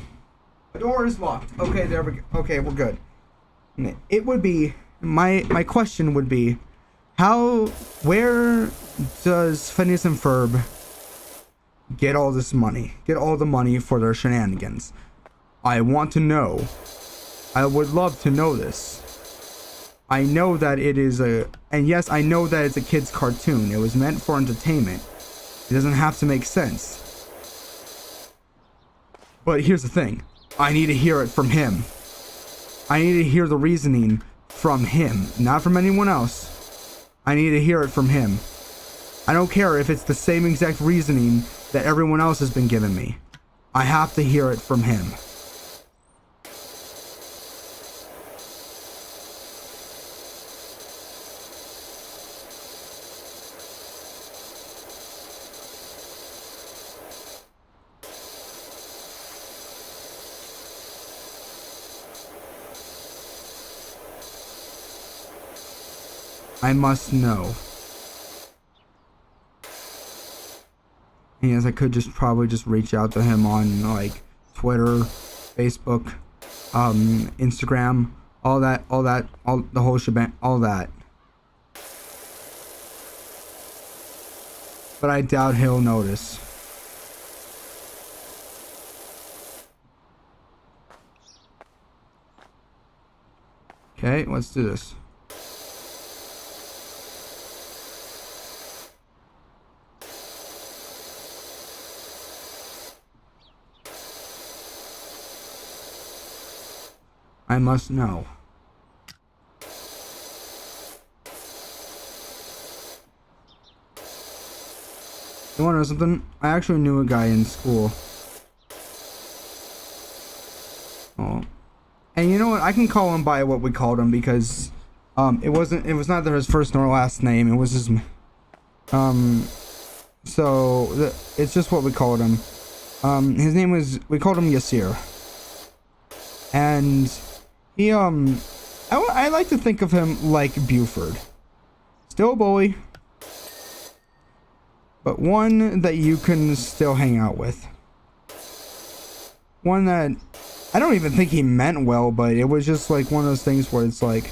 The door is locked. Okay, there we go. Okay, we're good. It would be, my question would be, where does Phineas and Ferb get all this money? Get all the money for their shenanigans? I want to know. I would love to know this. I know that it is and yes, I know that it's a kid's cartoon. It was meant for entertainment. It doesn't have to make sense. But here's the thing. I need to hear it from him. I need to hear the reasoning from him, not from anyone else. I need to hear it from him. I don't care if it's the same exact reasoning that everyone else has been giving me. I have to hear it from him. I must know. And yes, I could just probably just reach out to him on like Twitter, Facebook, Instagram, all the whole shebang, all that. But I doubt he'll notice. Okay, let's do this. I must know. You wanna know something? I actually knew a guy in school. Oh. And you know what? I can call him by what we called him because it was neither his first nor last name. It was his it's just what we called him. His name was, we called him Yasir. And he I like to think of him like Buford. Still a bully, but one that you can still hang out with. One that I don't even think he meant well, but it was just like one of those things where it's like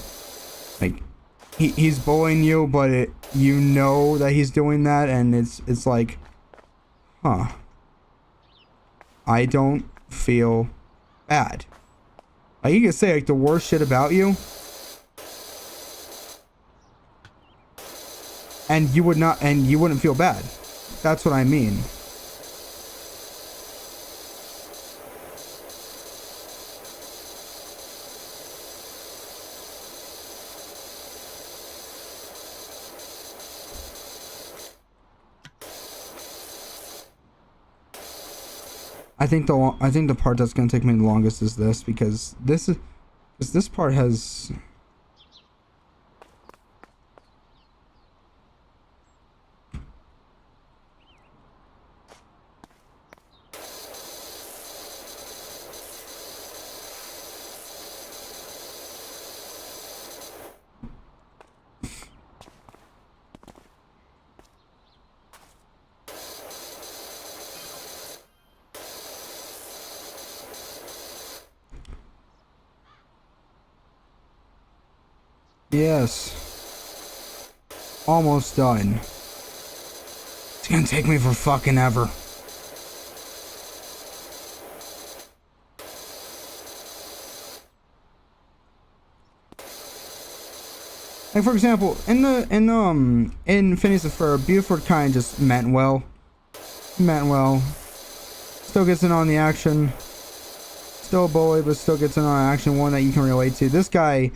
he's bullying you, but you know that he's doing that, and it's like, huh, I don't feel bad. Like, you can say like the worst shit about you, and you wouldn't feel bad. That's what I mean. I think the part that's gonna take me the longest is this, because this part has. Yes. Almost done. It's gonna take me for fucking ever. Like, for example, in Phineas and Ferb, Buford kind of just meant well. Still gets in on the action. Still a bully, but still gets in on action. One that you can relate to. This guy,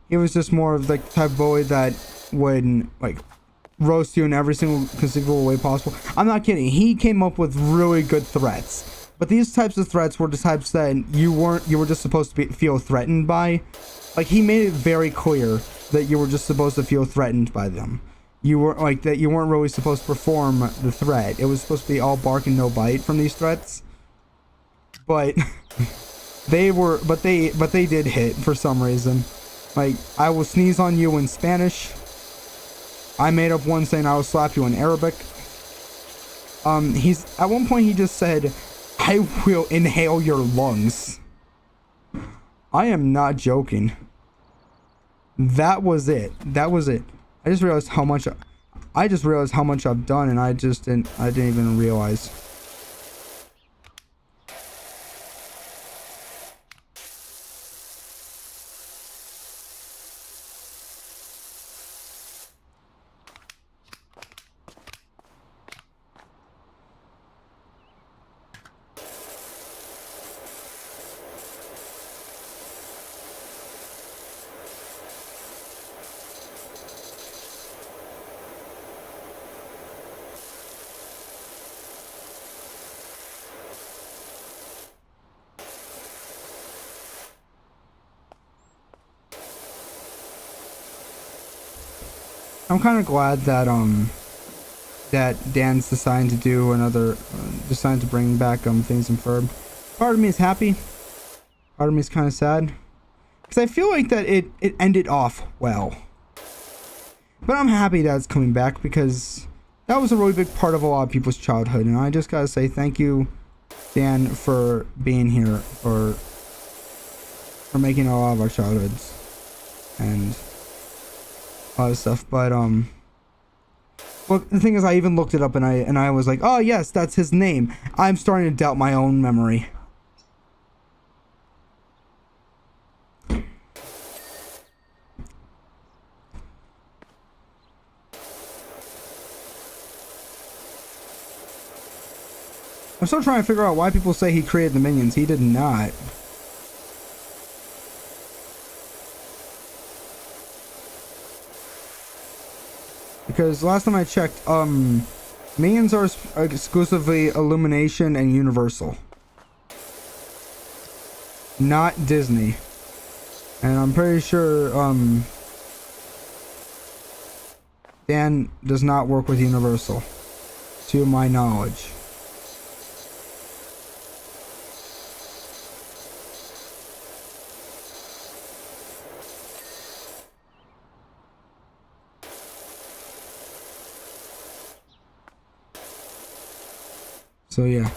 he was just more of like the type of bully that would like roast you in every single conceivable way possible. I'm not kidding. He came up with really good threats, but these types of threats were the types that you were just supposed to feel threatened by. Like, he made it very clear that you were just supposed to feel threatened by them. You weren't really supposed to perform the threat. It was supposed to be all bark and no bite from these threats. But they did hit for some reason. Like, I will sneeze on you in Spanish. I made up one saying I will slap you in Arabic. At one point he just said, "I will inhale your lungs." I am not joking. That was it. I just realized how much I've done, and I didn't even realize. I'm kind of glad that that Dan's deciding to bring back Phineas and Ferb. Part of me is happy. Part of me is kind of sad, because I feel like that it ended off well. But I'm happy that it's coming back because that was a really big part of a lot of people's childhood. And I just gotta say thank you, Dan, for being here, for making a lot of our childhoods and a lot of stuff. But well, the thing is, I even looked it up and I was like, oh yes, that's his name. I'm starting to doubt my own memory. I'm still trying to figure out why people say he created the minions. He did not. Because last time I checked, minions are exclusively Illumination and Universal, not Disney. And I'm pretty sure Dan does not work with Universal, to my knowledge. So yeah.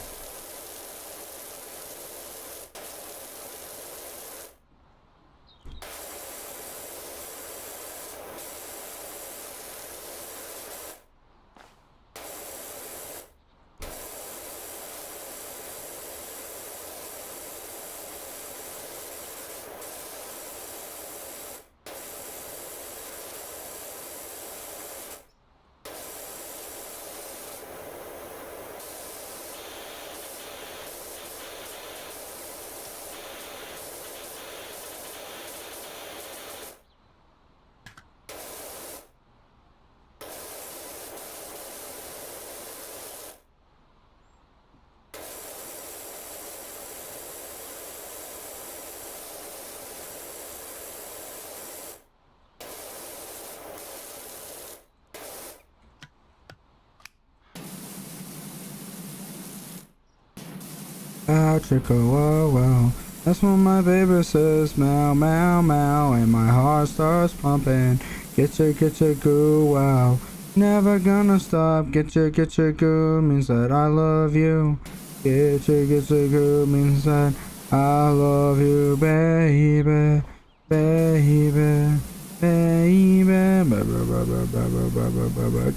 Trickle, wow, wow. That's when my baby says meow, meow, meow, and my heart starts pumping. Get your goo, wow. Never gonna stop. Get your goo means that I love you. Get your goo means that I love you, baby, baby, baby.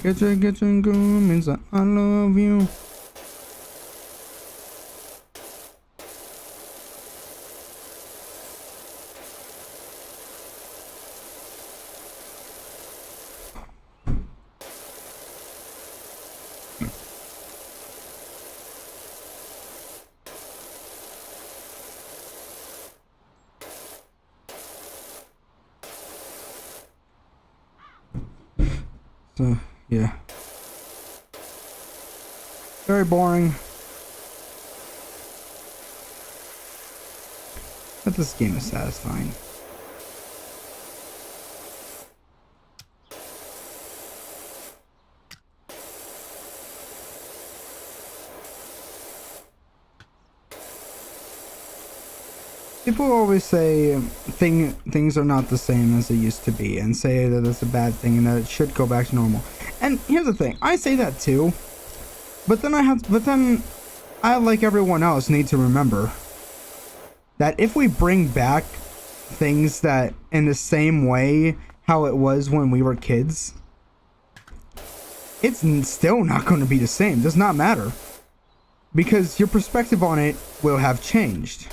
Get your goo means that I love you. So, yeah. Very boring. But this game is satisfying. People always say things are not the same as they used to be, and say that it's a bad thing and that it should go back to normal. And here's the thing, I say that too, but then I, like everyone else, need to remember that if we bring back things that in the same way how it was when we were kids, it's still not going to be the same. It does not matter, because your perspective on it will have changed.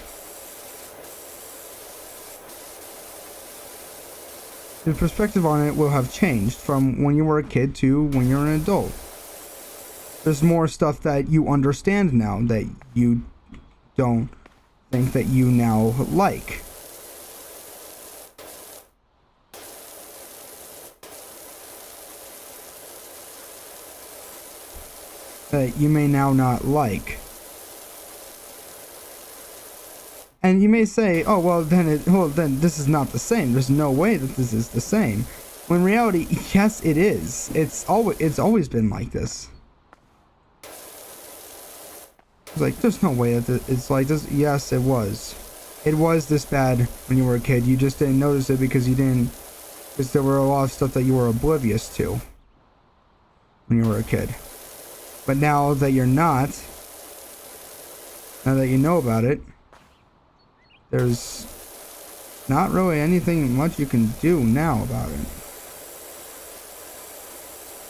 The perspective on it will have changed from when you were a kid to when you're an adult. There's more stuff that you understand now that you don't think that you now like. That you may now not like. And you may say, oh, well then this is not the same. There's no way that this is the same. When in reality, yes, it is. It's always been like this. It's like, there's no way that it's like this. Yes, it was. It was this bad when you were a kid. You just didn't notice it because you didn't Because there were a lot of stuff that you were oblivious to when you were a kid. But now that you're not, now that you know about it, there's not really anything much you can do now about it.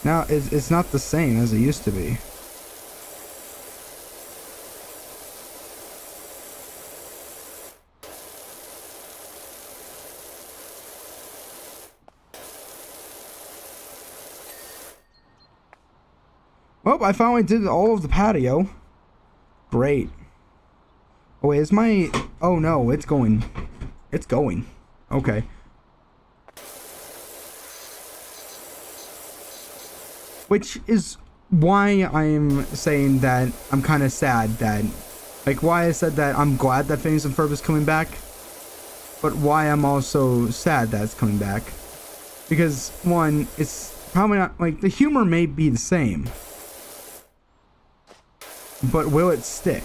Now, it's not the same as it used to be. Well, I finally did all of the patio. Great. Oh, wait, is my... Oh, no, it's going. It's going. Okay. Which is why I'm saying that I'm kind of sad that... Like, why I said that I'm glad that Phineas and Ferb is coming back. But why I'm also sad that it's coming back. Because, one, it's probably not... Like, the humor may be the same. But will it stick?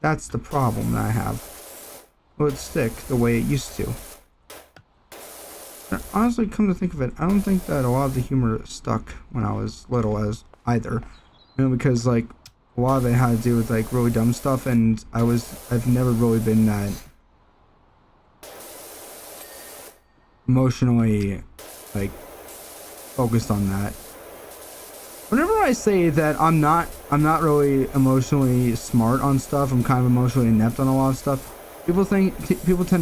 That's the problem that I have. Will it stick the way it used to? And honestly, come to think of it, I don't think that a lot of the humor stuck when I was little as either. You know, because like a lot of it had to do with like really dumb stuff, and I've never really been that emotionally like focused on that. Whenever I say that I'm not really emotionally smart on stuff, I'm kind of emotionally inept on a lot of stuff. People tend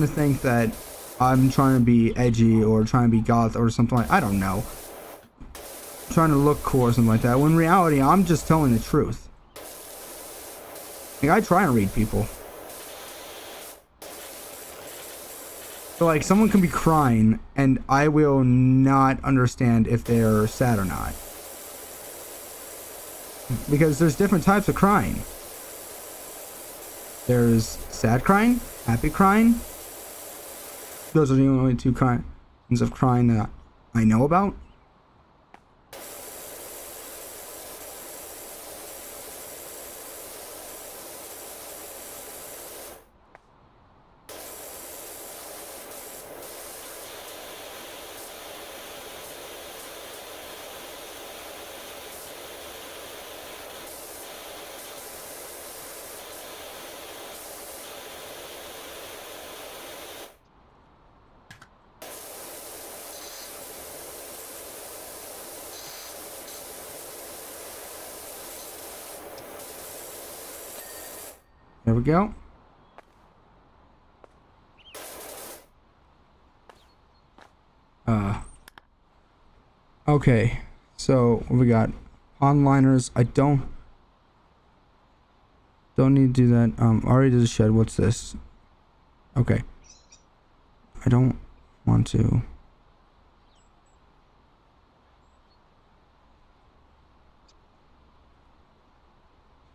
to think that I'm trying to be edgy or trying to be goth or something like, I don't know, trying to look cool or something like that. When in reality, I'm just telling the truth. Like, I try and read people. So like, someone can be crying and I will not understand if they're sad or not. Because there's different types of crying. There's sad crying, happy crying. Those are the only two kinds of crying that I know about. There we go. Okay. So what we got? Onliners. I don't need to do that. Already did the shed. What's this? Okay. I don't want to.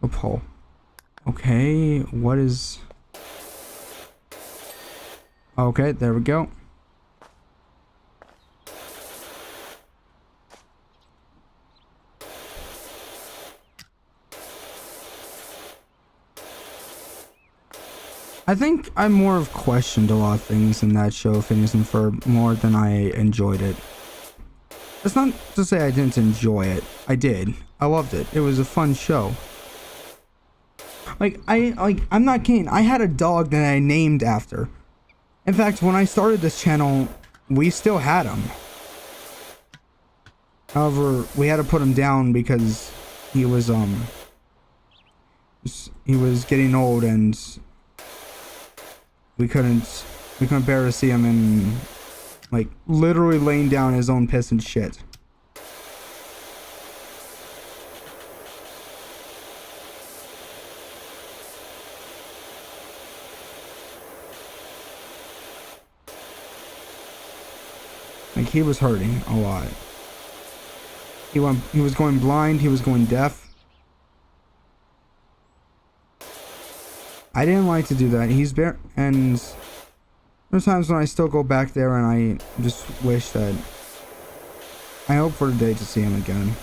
A pole. Okay, what is... Okay, there we go. I think I more have questioned a lot of things in that show, Phineas and Ferb, more than I enjoyed it. That's not to say I didn't enjoy it. I did. I loved it. It was a fun show. I'm not kidding. I had a dog that I named after. In fact, when I started this channel, we still had him. However, we had to put him down because he was getting old and we couldn't bear to see him in, like, literally laying down his own piss and shit. Like, he was hurting a lot. He was going blind, he was going deaf. I didn't like to do that. And there's times when I still go back there and I just wish that I hope for the day to see him again.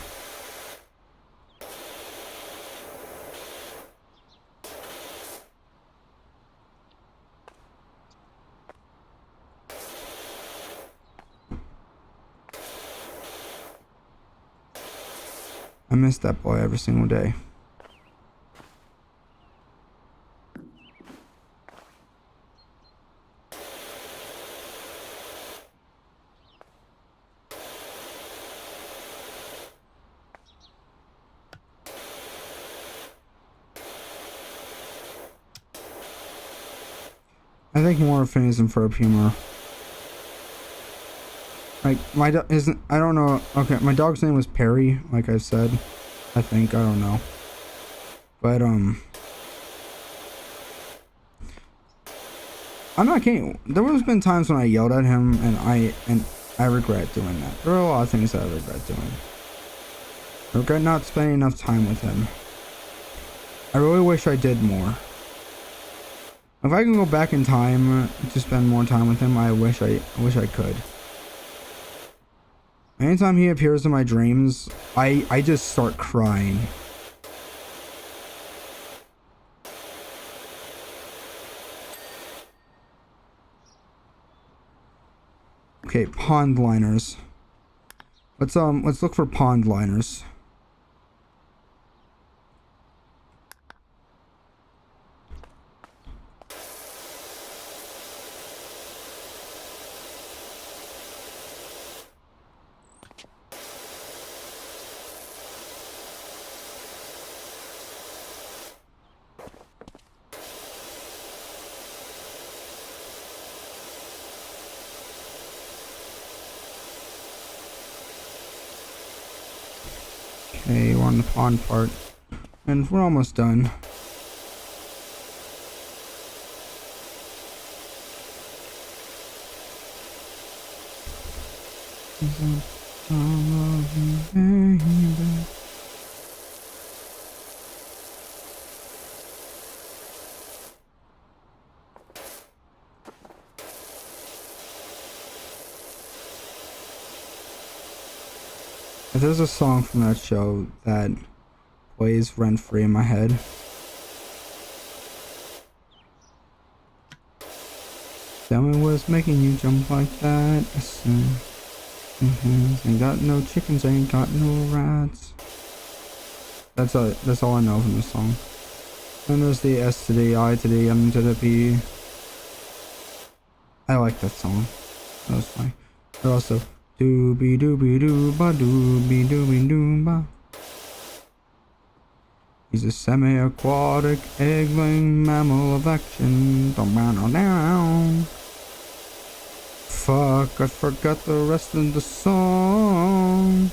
I miss that boy every single day. I think more of Phineas and Ferb humor. Like, my dog isn't, I don't know. Okay, my dog's name was Perry, like I said. I think, I don't know. But, I'm not kidding. There was been times when I yelled at him, and I regret doing that. There are a lot of things that I regret doing. I regret not spending enough time with him. I really wish I did more. If I can go back in time to spend more time with him, I wish I could. Anytime he appears in my dreams, I just start crying. Okay, pond liners. Let's look for pond liners. Okay, we're on the pond part. And we're almost done. If there's a song from that show that plays rent-free in my head, tell me what's making you jump like that. Ain't got no chickens, ain't got no rats. That's all I know from the song. And there's the S to the I to the M to the P. I like that song. That was funny. But also, doobie doobie dooba doobie doobie dooba. He's a semi-aquatic egg-laying mammal of action. Down. Fuck, I forgot the rest of the song.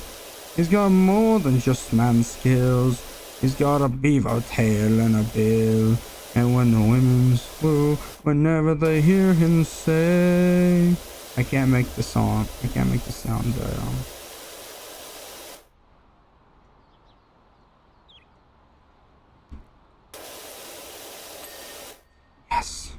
He's got more than just man skills. He's got a beaver tail and a bill. And when the women swoon, whenever they hear him say, I can't make the song. I can't make the sound very long. Yes.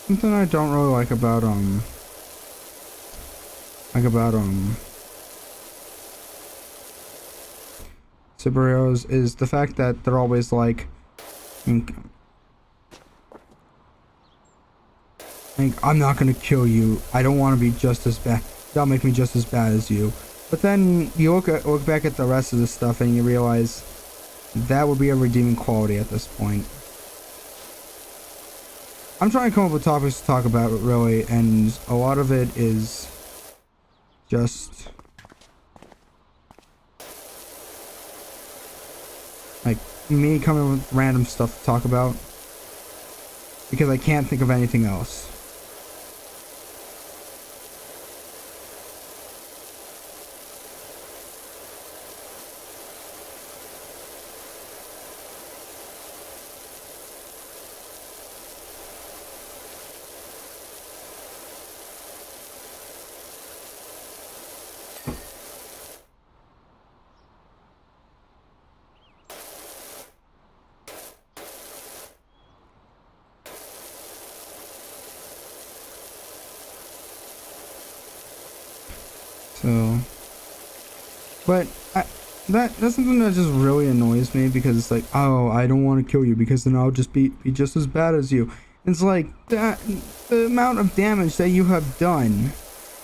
Something I don't really like about superheroes is the fact that they're always like I'm not gonna kill you. I don't want to be just as bad. That'll make me just as bad as you. But then you look back at the rest of the stuff and you realize that would be a redeeming quality at this point. I'm trying to come up with topics to talk about, really, and a lot of it is just like me coming up with random stuff to talk about because I can't think of anything else. So, but that's something that just really annoys me because it's like, oh, I don't want to kill you because then I'll just be just as bad as you. It's like that the amount of damage that you have done,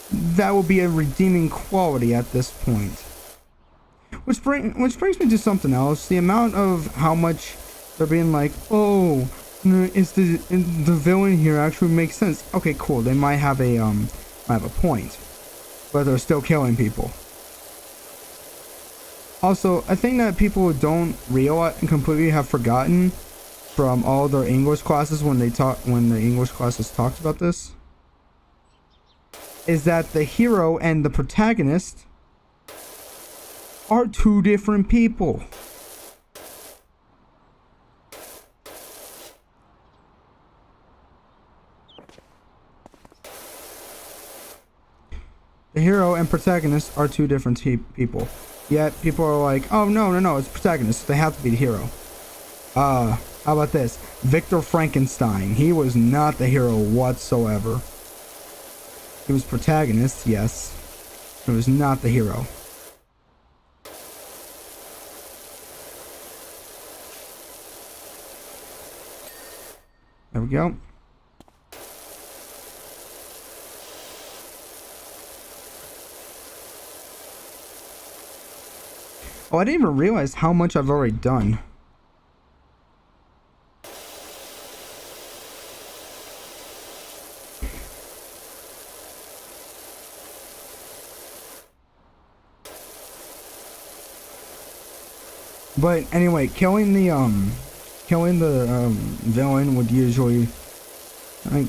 that will be a redeeming quality at this point. Which brings me to something else. The amount of how much they're being like, oh, is the villain here actually makes sense. Okay, cool. They might have a point, but they're still killing people. Also, I think that people don't realize and completely have forgotten from all their English classes when the English classes talked about this, is that the hero and the protagonist are two different people. The hero and protagonist are two different people. Yet people are like, oh no, it's protagonist. They have to be the hero. How about this? Victor Frankenstein. He was not the hero whatsoever. He was protagonist, yes. He was not the hero. There we go. Oh, I didn't even realize how much I've already done. But anyway, killing the villain would usually, like,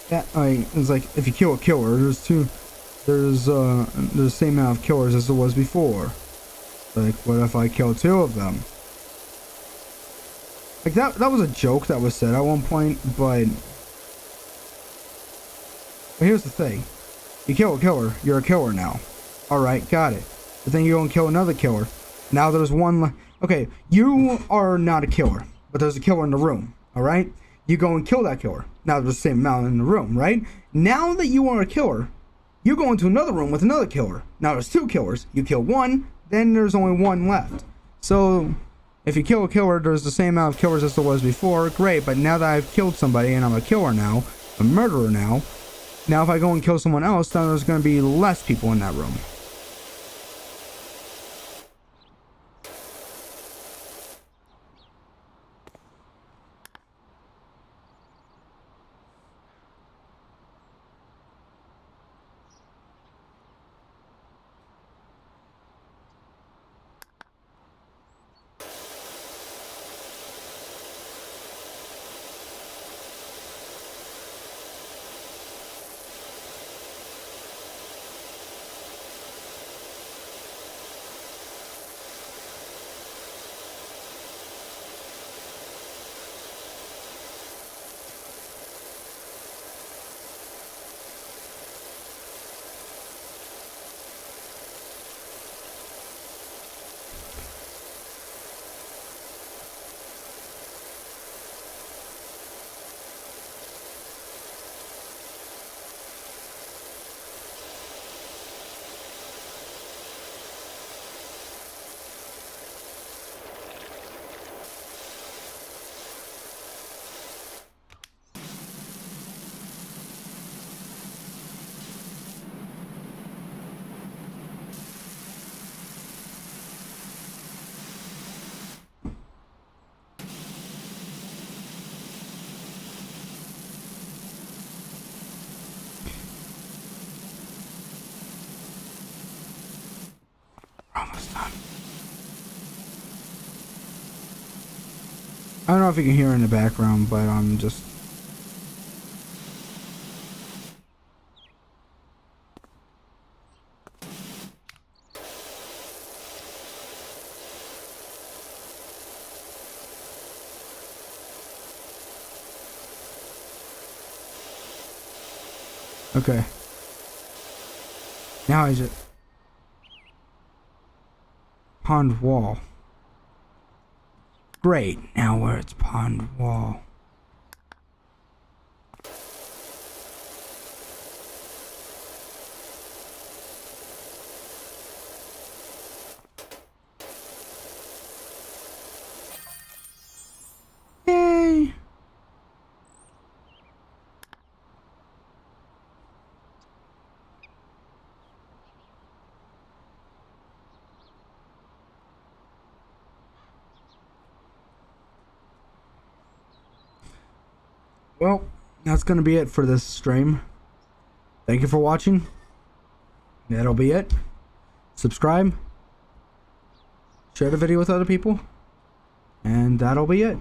that, it's like if you kill a killer, there's the same amount of killers as there was before. Like, what if I kill two of them? Like that was a joke that was said at one point, but here's the thing. You kill a killer, you're a killer now. Alright, got it. But then you go and kill another killer. Now there's one okay, you are not a killer, but there's a killer in the room, alright? You go and kill that killer. Now there's the same amount in the room, right? Now that you are a killer, you go into another room with another killer. Now there's two killers. You kill one, then there's only one left. So if you kill a killer, there's the same amount of killers as there was before. Great, but now that I've killed somebody and I'm a killer now, a murderer now, now if I go and kill someone else, then there's going to be less people in that room. Almost done. I don't know if you can hear in the background, but I'm just... Okay. Now I just... Pond wall. Great. Now where it's pond wall. Yay. Well, that's going to be it for this stream. Thank you for watching. That'll be it. Subscribe. Share the video with other people. And that'll be it.